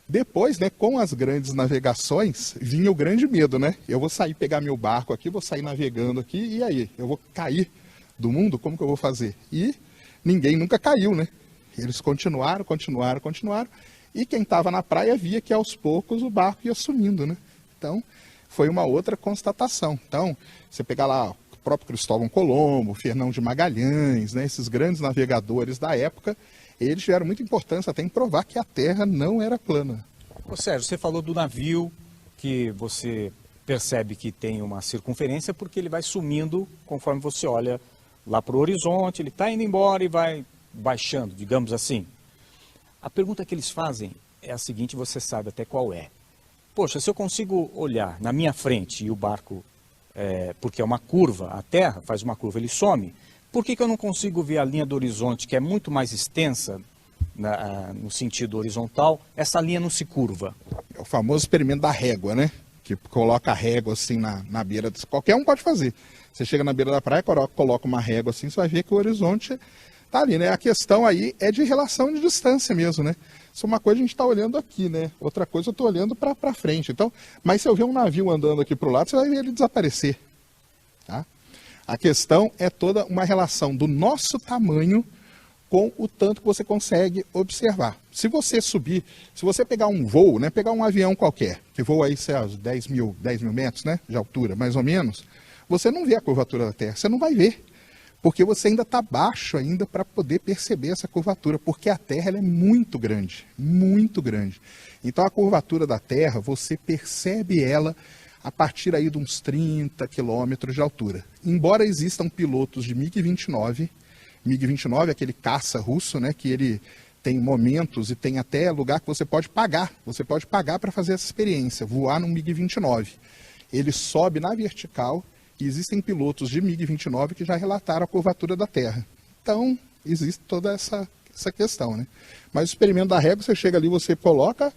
Depois, né, com as grandes navegações, vinha o grande medo, né? Eu vou sair, pegar meu barco aqui, vou sair navegando aqui, e aí? Eu vou cair do mundo? Como que eu vou fazer? E ninguém nunca caiu, né? Eles continuaram, e quem estava na praia via que aos poucos o barco ia sumindo, né? Então, foi uma outra constatação. Então, você pegar lá o próprio Cristóvão Colombo, Fernão de Magalhães, né, esses grandes navegadores da época, eles tiveram muita importância até em provar que a Terra não era plana. Ô Sérgio, você falou do navio, que você percebe que tem uma circunferência porque ele vai sumindo conforme você olha lá para o horizonte, ele está indo embora e vai baixando, digamos assim. A pergunta que eles fazem é a seguinte, você sabe até qual é. poxa, se eu consigo olhar na minha frente e o barco, porque é uma curva, a Terra faz uma curva, ele some, por que eu não consigo ver a linha do horizonte, que é muito mais extensa, no sentido horizontal, essa linha não se curva? É o famoso experimento da régua, né? Que coloca a régua assim na beira, qualquer um pode fazer. Você chega na beira da praia, coloca uma régua assim, você vai ver que o horizonte tá ali, né? A questão aí é de relação de distância mesmo, né? Isso é uma coisa que a gente está olhando aqui, né? Outra coisa eu estou olhando para frente. Então, mas se eu ver um navio andando aqui para o lado, você vai ver ele desaparecer. Tá? A questão é toda uma relação do nosso tamanho com o tanto que você consegue observar. Se você subir, se você pegar um voo, né? Pegar um avião qualquer, que voa aí, sei lá, 10 mil metros, né? De altura, mais ou menos, você não vê a curvatura da Terra, você não vai ver. Porque você ainda está baixo ainda para poder perceber essa curvatura, porque a Terra ela é muito grande, muito grande. Então a curvatura da Terra, você percebe ela a partir aí de uns 30 quilômetros de altura. Embora existam pilotos de MiG-29, MiG-29 é aquele caça russo, né, que ele tem momentos e tem até lugar que você pode pagar para fazer essa experiência, voar num MiG-29. Ele sobe na vertical. E existem pilotos de MiG-29 que já relataram a curvatura da Terra. Então, existe toda essa questão, né? Mas o experimento da régua, você chega ali, você coloca,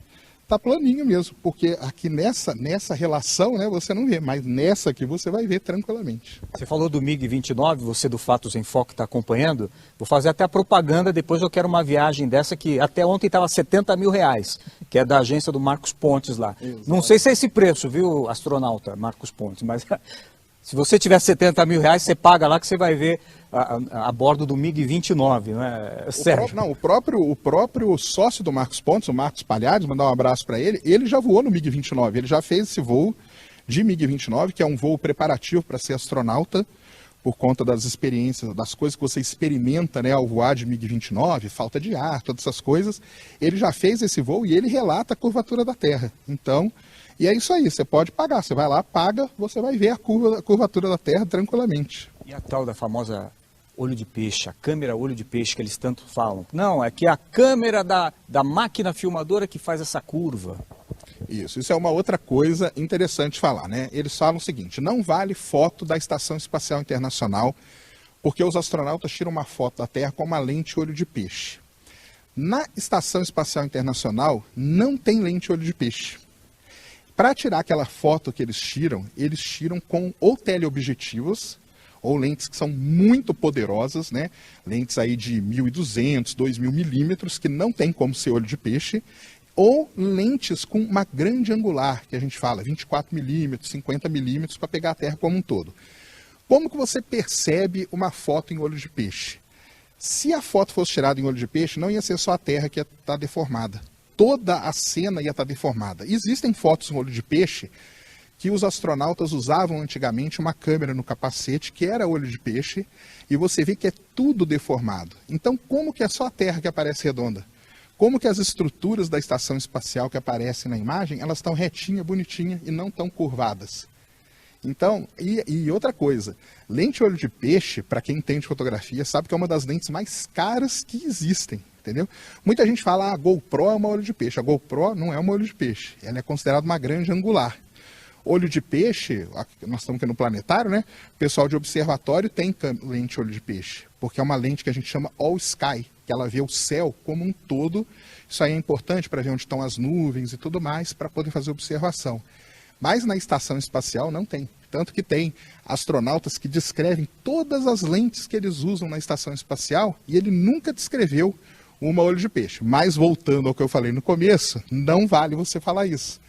tá planinho mesmo. Porque aqui nessa relação, né, você não vê. Mas nessa aqui você vai ver tranquilamente. Você falou do MiG-29, você do Fatos em Foco está acompanhando. Vou fazer até a propaganda, depois eu quero uma viagem dessa que até ontem estava R$70 mil, que é da agência do Marcos Pontes lá. Exato. Não sei se é esse preço, viu, astronauta Marcos Pontes, mas... Se você tiver R$70 mil, você paga lá que você vai ver a bordo do MiG-29, não é, Sérgio? O próprio sócio do Marcos Pontes, o Marcos Palhares, mandar um abraço para ele já voou no MiG-29, ele já fez esse voo de MiG-29, que é um voo preparativo para ser astronauta, por conta das experiências, das coisas que você experimenta, né, ao voar de MiG-29, falta de ar, todas essas coisas. Ele já fez esse voo e ele relata a curvatura da Terra. Então... E é isso aí, você pode pagar, você vai lá, paga, você vai ver a curvatura da Terra tranquilamente. E a tal da famosa olho de peixe, a câmera olho de peixe que eles tanto falam? Não, é que é a câmera da máquina filmadora que faz essa curva. Isso é uma outra coisa interessante falar, né? Eles falam o seguinte, não vale foto da Estação Espacial Internacional, porque os astronautas tiram uma foto da Terra com uma lente olho de peixe. Na Estação Espacial Internacional não tem lente olho de peixe. Para tirar aquela foto que eles tiram com ou teleobjetivos, ou lentes que são muito poderosas, né? Lentes aí de 1.200, 2.000 milímetros, que não tem como ser olho de peixe, ou lentes com uma grande angular, que a gente fala, 24 milímetros, 50 milímetros, para pegar a Terra como um todo. Como que você percebe uma foto em olho de peixe? Se a foto fosse tirada em olho de peixe, não ia ser só a Terra que ia estar deformada. Toda a cena ia estar deformada. Existem fotos em olho de peixe que os astronautas usavam antigamente uma câmera no capacete, que era olho de peixe, e você vê que é tudo deformado. Então, como que é só a Terra que aparece redonda? Como que as estruturas da estação espacial que aparecem na imagem, elas estão retinhas, bonitinhas e não estão curvadas? Então, e outra coisa, lente olho de peixe, para quem entende fotografia, sabe que é uma das lentes mais caras que existem. Entendeu? Muita gente fala, a GoPro é uma olho de peixe. A GoPro não é uma olho de peixe. Ela é considerada uma grande angular. Olho de peixe, nós estamos aqui no planetário, né? O pessoal de observatório tem lente olho de peixe, porque é uma lente que a gente chama all sky, que ela vê o céu como um todo. Isso aí é importante para ver onde estão as nuvens e tudo mais, para poder fazer observação. Mas na estação espacial não tem. Tanto que tem astronautas que descrevem todas as lentes que eles usam na estação espacial e ele nunca descreveu uma olho de peixe. Mas voltando ao que eu falei no começo, não vale você falar isso.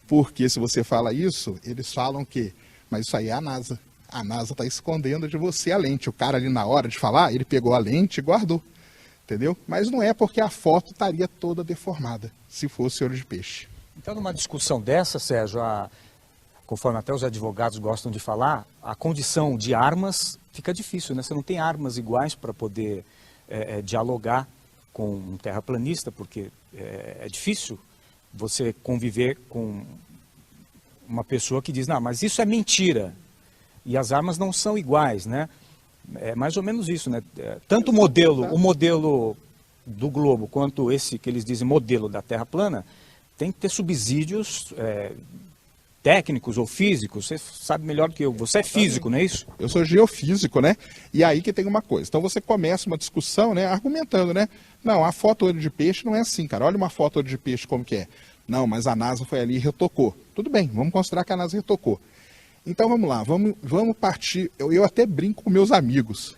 Porque se você fala isso, eles falam que, mas isso aí é a NASA. A NASA está escondendo de você a lente. O cara ali na hora de falar, ele pegou a lente e guardou. Entendeu? Mas não é porque a foto estaria toda deformada, se fosse olho de peixe. Então, numa discussão dessa, Sérgio, conforme até os advogados gostam de falar, a condição de armas fica difícil, né? Você não tem armas iguais para poder dialogar com um terraplanista, porque é difícil você conviver com uma pessoa que diz, não, mas isso é mentira, e as armas não são iguais, né? É mais ou menos isso, né? Tanto o modelo do globo, quanto esse que eles dizem modelo da Terra plana, tem que ter subsídios técnicos ou físicos. Você sabe melhor do que eu. Você é físico, não é isso? Eu sou geofísico, né? E aí que tem uma coisa. Então você começa uma discussão, né, argumentando, né? Não, a foto olho de peixe não é assim, cara. Olha uma foto olho de peixe como que é. Não, mas a NASA foi ali e retocou. Tudo bem, vamos considerar que a NASA retocou. Então vamos lá, vamos partir. Eu até brinco com meus amigos.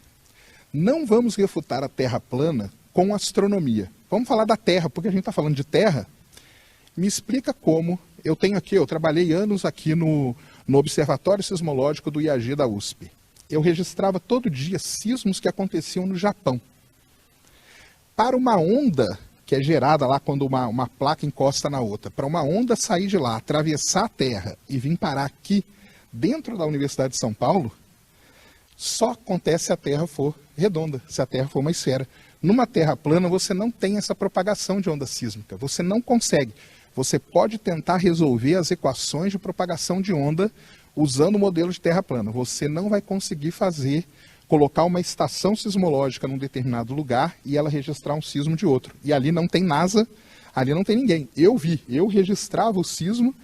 Não vamos refutar a Terra plana com astronomia. Vamos falar da Terra, porque a gente está falando de Terra. Me explica como. Eu trabalhei anos aqui no Observatório Sismológico do IAG da USP. Eu registrava todo dia sismos que aconteciam no Japão. Para uma onda que é gerada lá quando uma placa encosta na outra, para uma onda sair de lá, atravessar a Terra e vir parar aqui, dentro da Universidade de São Paulo, só acontece se a Terra for redonda, se a Terra for uma esfera. Numa Terra plana, você não tem essa propagação de onda sísmica, você não consegue. Você pode tentar resolver as equações de propagação de onda usando o modelo de Terra plana. Você não vai conseguir colocar uma estação sismológica num determinado lugar e ela registrar um sismo de outro. E ali não tem NASA, ali não tem ninguém. Eu registrava o sismo,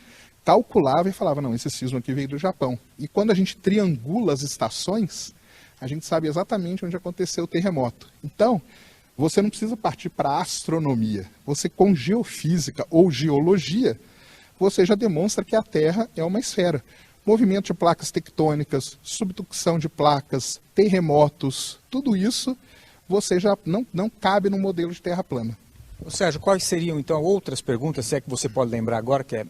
calculava e falava, não, esse sismo aqui veio do Japão. E quando a gente triangula as estações, a gente sabe exatamente onde aconteceu o terremoto. Então, você não precisa partir para a astronomia. Você, com geofísica ou geologia, você já demonstra que a Terra é uma esfera. Movimento de placas tectônicas, subducção de placas, terremotos, tudo isso você já não cabe no modelo de Terra plana. Sérgio, quais seriam então outras perguntas, se é que você pode lembrar agora, que é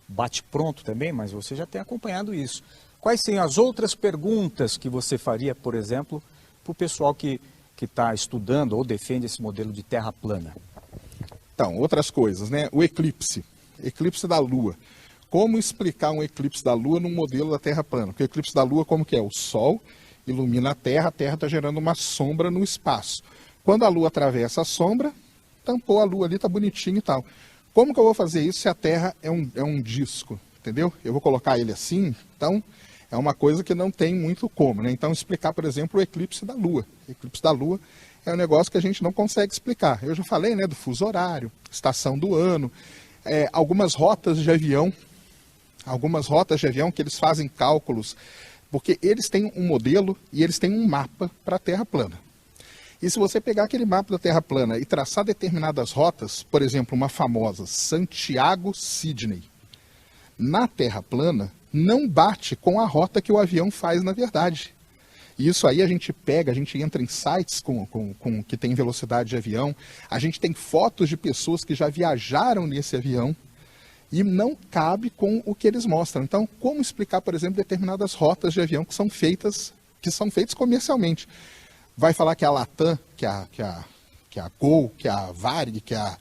bate-pronto também, mas você já tem acompanhado isso. Quais seriam as outras perguntas que você faria, por exemplo, para o pessoal que está estudando ou defende esse modelo de Terra plana? Então, outras coisas, né? O eclipse da Lua. Como explicar um eclipse da Lua num modelo da Terra plana? Porque o eclipse da Lua, como que é? O Sol ilumina a Terra está gerando uma sombra no espaço. Quando a Lua atravessa a sombra, tampou a Lua ali, está bonitinho e tal. Como que eu vou fazer isso se a Terra é um disco, entendeu? Eu vou colocar ele assim, então é uma coisa que não tem muito como, né? Então explicar, por exemplo, o eclipse da Lua. O eclipse da Lua é um negócio que a gente não consegue explicar. Eu já falei, né, do fuso horário, estação do ano, algumas rotas de avião que eles fazem cálculos, porque eles têm um modelo e eles têm um mapa para a Terra plana. E se você pegar aquele mapa da Terra plana e traçar determinadas rotas, por exemplo, uma famosa Santiago-Sydney, na Terra plana, não bate com a rota que o avião faz na verdade. E isso aí a gente entra em sites que tem velocidade de avião, a gente tem fotos de pessoas que já viajaram nesse avião, e não cabe com o que eles mostram. Então, como explicar, por exemplo, determinadas rotas de avião que são feitas comercialmente? Vai falar que a Latam, que a Gol, que a Varig, que a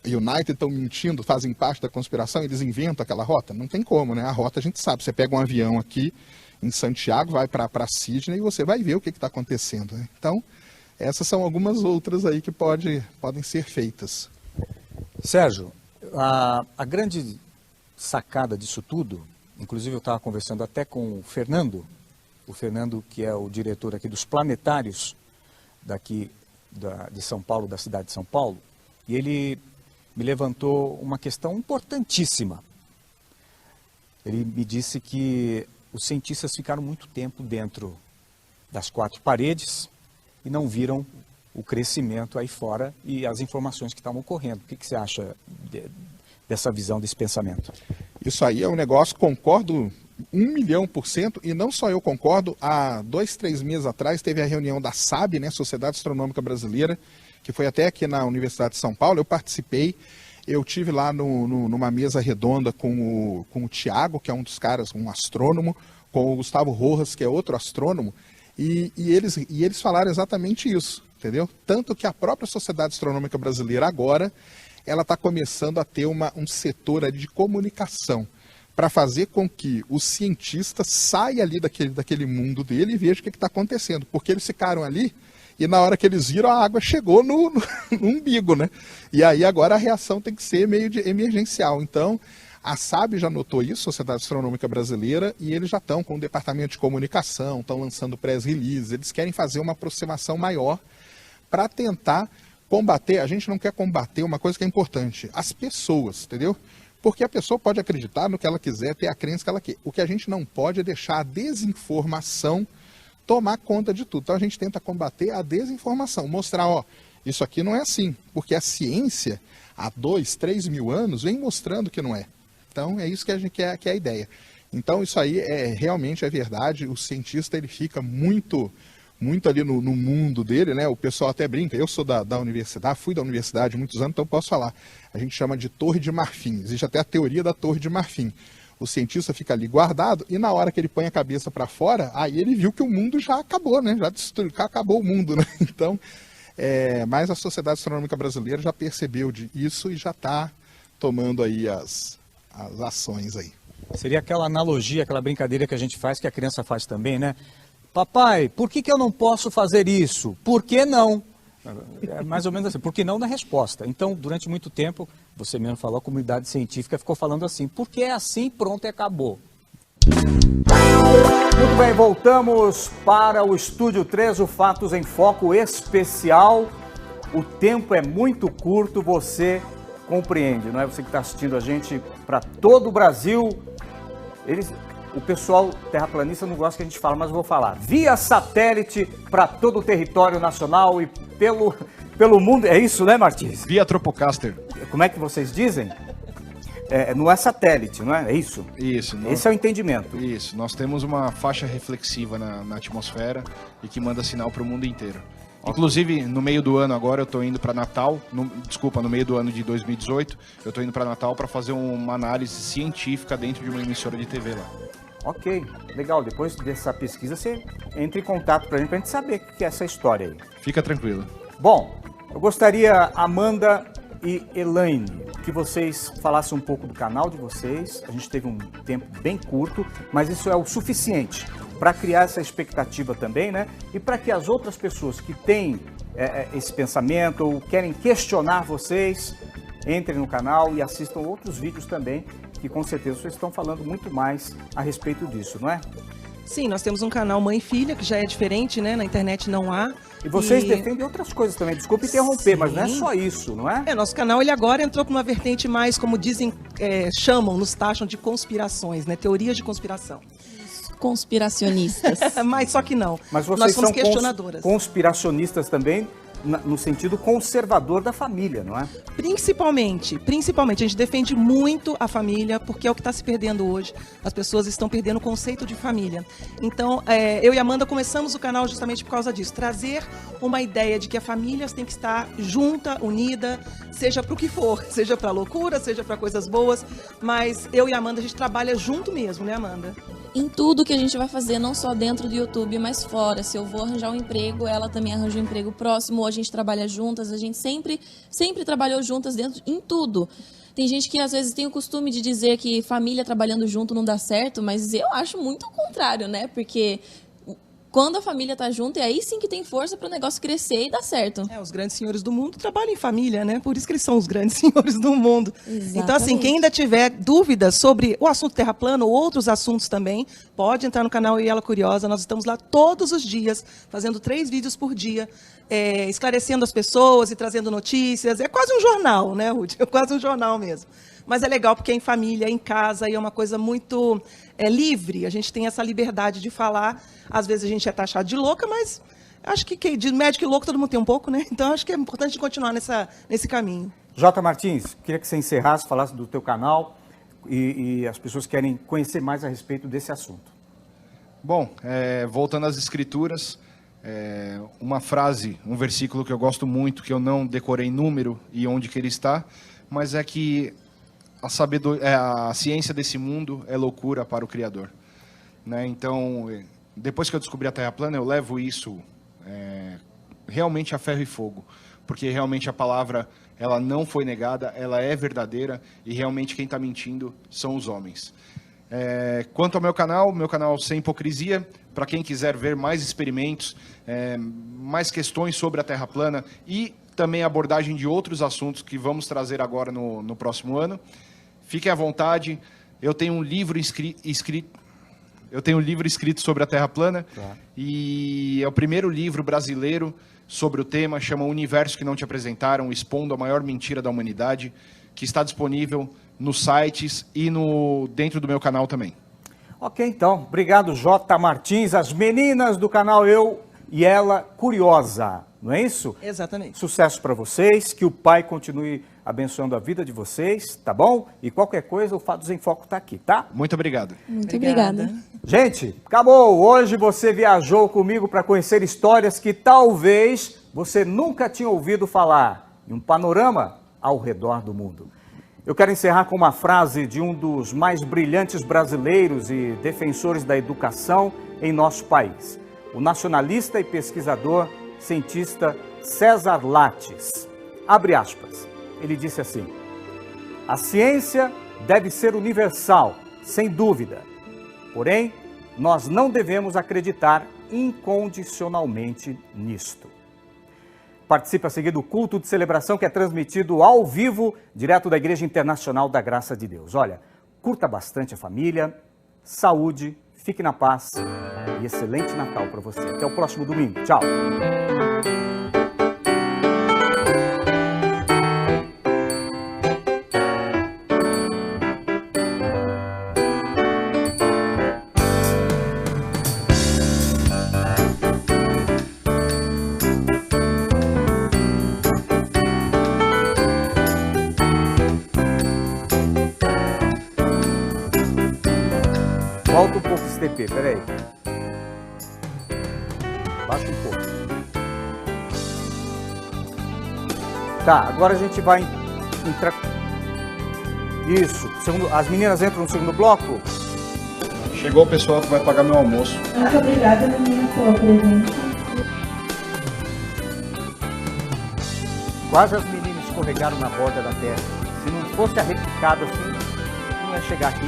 United estão mentindo, fazem parte da conspiração, eles inventam aquela rota? Não tem como, né? A rota a gente sabe. Você pega um avião aqui em Santiago, vai para Sydney e você vai ver o que está acontecendo, né? Então, essas são algumas outras aí que podem ser feitas. Sérgio, a grande sacada disso tudo, inclusive eu estava conversando até com o Fernando que é o diretor aqui dos planetários daqui de São Paulo, da cidade de São Paulo, e ele me levantou uma questão importantíssima. Ele me disse que os cientistas ficaram muito tempo dentro das quatro paredes e não viram o crescimento aí fora e as informações que estavam ocorrendo. O que você acha dessa visão, desse pensamento? Isso aí é um negócio, concordo 1.000.000%, e não só eu concordo. Há 2-3 meses atrás teve a reunião da SAB, né, Sociedade Astronômica Brasileira, que foi até aqui na Universidade de São Paulo. Eu participei, eu tive lá numa mesa redonda com o Tiago, que é um dos caras, um astrônomo, com o Gustavo Rojas, que é outro astrônomo, e eles falaram exatamente isso, entendeu? Tanto que a própria Sociedade Astronômica Brasileira agora, ela está começando a ter um setor ali de comunicação, para fazer com que o cientista saia ali daquele mundo dele e veja o que está acontecendo, porque eles ficaram ali e na hora que eles viram a água chegou no umbigo, né? E aí agora a reação tem que ser meio de emergencial. Então, a SAB já notou isso, Sociedade Astronômica Brasileira, e eles já estão com o departamento de comunicação, estão lançando press releases, eles querem fazer uma aproximação maior para tentar combater. A gente não quer combater uma coisa que é importante, as pessoas, entendeu? Porque a pessoa pode acreditar no que ela quiser, ter a crença que ela quer. O que a gente não pode é deixar a desinformação tomar conta de tudo. Então a gente tenta combater a desinformação, mostrar, ó, isso aqui não é assim, porque a ciência, há 2, 3 mil anos, vem mostrando que não é. Então é isso que a gente quer, que é a ideia. Então isso aí realmente é verdade, o cientista ele fica muito ali no mundo dele, né? O pessoal até brinca, eu sou da universidade, fui da universidade há muitos anos, então posso falar. A gente chama de Torre de Marfim, existe até a teoria da Torre de Marfim. O cientista fica ali guardado e na hora que ele põe a cabeça para fora, aí ele viu que o mundo já acabou, né? Já destruiu, acabou o mundo, né? Então, mas a Sociedade Astronômica Brasileira já percebeu isso e já está tomando aí as ações aí. Seria aquela analogia, aquela brincadeira que a gente faz, que a criança faz também, né? Papai, por que eu não posso fazer isso? Por que não? É mais ou menos assim, por que não na resposta. Então, durante muito tempo, você mesmo falou, a comunidade científica ficou falando assim, porque é assim, pronto e acabou. Muito bem, voltamos para o Estúdio 3, o Fatos em Foco especial. O tempo é muito curto, você compreende, não é? Você que está assistindo a gente para todo o Brasil. O pessoal terraplanista não gosta que a gente fale, mas eu vou falar. Via satélite para todo o território nacional e pelo mundo. É isso, né, Martins? Via Tropocaster. Como é que vocês dizem? Não é satélite, não é? É isso? Isso. Esse é o entendimento. Isso. Nós temos uma faixa reflexiva na atmosfera e que manda sinal para o mundo inteiro. Inclusive, no meio do ano agora, eu estou indo para Natal, no meio do ano de 2018, eu estou indo para Natal para fazer uma análise científica dentro de uma emissora de TV lá. Ok, legal. Depois dessa pesquisa, você entra em contato para a gente saber o que é essa história aí. Fica tranquilo. Bom, eu gostaria, Amanda e Elaine, que vocês falassem um pouco do canal de vocês. A gente teve um tempo bem curto, mas isso é o suficiente para criar essa expectativa também, né? E para que as outras pessoas que têm esse pensamento ou querem questionar vocês, entrem no canal e assistam outros vídeos também, que com certeza vocês estão falando muito mais a respeito disso, não é? Sim, nós temos um canal Mãe e Filha, que já é diferente, né? Na internet não há. E vocês defendem outras coisas também, desculpe interromper, mas não é só isso, não é? Nosso canal ele agora entrou para uma vertente mais, como dizem, nos taxam de conspirações, né? Teorias de conspiração. Conspiracionistas. Mas só que não. Mas vocês nós somos são questionadoras. Conspiracionistas também, no sentido conservador da família, não é? Principalmente. A gente defende muito a família, porque é o que está se perdendo hoje. As pessoas estão perdendo o conceito de família. Então, eu e a Amanda começamos o canal justamente por causa disso. Trazer uma ideia de que a família tem que estar junta, unida, seja para o que for. Seja para loucura, seja para coisas boas. Mas eu e a Amanda, a gente trabalha junto mesmo, né, Amanda? Em tudo que a gente vai fazer, não só dentro do YouTube, mas fora. Se eu vou arranjar um emprego, ela também arranja um emprego próximo, ou a gente trabalha juntas, a gente sempre trabalhou juntas em tudo. Tem gente que às vezes tem o costume de dizer que família trabalhando junto não dá certo, mas eu acho muito ao contrário, né? Porque quando a família tá junto, é aí sim que tem força para o negócio crescer e dar certo. Os grandes senhores do mundo trabalham em família, né? Por isso que eles são os grandes senhores do mundo. Exatamente. Então, assim, quem ainda tiver dúvidas sobre o assunto Terra plana ou outros assuntos também, pode entrar no canal E Ela Curiosa. Nós estamos lá todos os dias, fazendo 3 vídeos por dia, esclarecendo as pessoas e trazendo notícias. É quase um jornal, né, Ruth? É quase um jornal mesmo. Mas é legal porque é em família, é em casa, e é uma coisa muito livre. A gente tem essa liberdade de falar. Às vezes a gente é taxado de louca, mas acho que de médico e louco todo mundo tem um pouco, né? Então acho que é importante continuar nesse caminho. Jota Martins, queria que você encerrasse, falasse do teu canal e as pessoas querem conhecer mais a respeito desse assunto. Bom, voltando às escrituras, uma frase, um versículo que eu gosto muito, que eu não decorei número e onde que ele está, mas é que a ciência desse mundo é loucura para o Criador, né? Então, depois que eu descobri a Terra plana, eu levo isso realmente a ferro e fogo, porque realmente a palavra ela não foi negada, ela é verdadeira e realmente quem está mentindo são os homens. Quanto ao meu canal Sem Hipocrisia, para quem quiser ver mais experimentos, mais questões sobre a Terra plana e também abordagem de outros assuntos que vamos trazer agora no próximo ano. Fiquem à vontade. Eu tenho um livro escrito sobre a Terra plana, e é o primeiro livro brasileiro sobre o tema, chama O Universo que Não Te Apresentaram, expondo a maior mentira da humanidade, que está disponível nos sites e dentro do meu canal também. Ok, então. Obrigado, J. Martins. As meninas do canal Eu e Ela Curiosa. Não é isso? Exatamente. Sucesso para vocês. Que o Pai continue abençoando a vida de vocês, tá bom? E qualquer coisa, o Fatos em Foco está aqui, tá? Muito obrigado. Muito obrigada. Gente, acabou! Hoje você viajou comigo para conhecer histórias que talvez você nunca tinha ouvido falar. E um panorama ao redor do mundo. Eu quero encerrar com uma frase de um dos mais brilhantes brasileiros e defensores da educação em nosso país. O nacionalista e pesquisador, cientista César Lattes. Abre aspas. Ele disse assim: a ciência deve ser universal, sem dúvida. Porém, nós não devemos acreditar incondicionalmente nisto. Participe a seguir do culto de celebração que é transmitido ao vivo, direto da Igreja Internacional da Graça de Deus. Olha, curta bastante a família, saúde, fique na paz e excelente Natal para você. Até o próximo domingo. Tchau. Volta um pouco esse TP, peraí. Baixa um pouco. Tá, agora a gente vai entrar... Isso, as meninas entram no segundo bloco? Chegou o pessoal que vai pagar meu almoço. Muito obrigada, menina, pela presença. Quase as meninas escorregaram na borda da terra. Se não fosse arrepiado assim, não ia chegar aqui.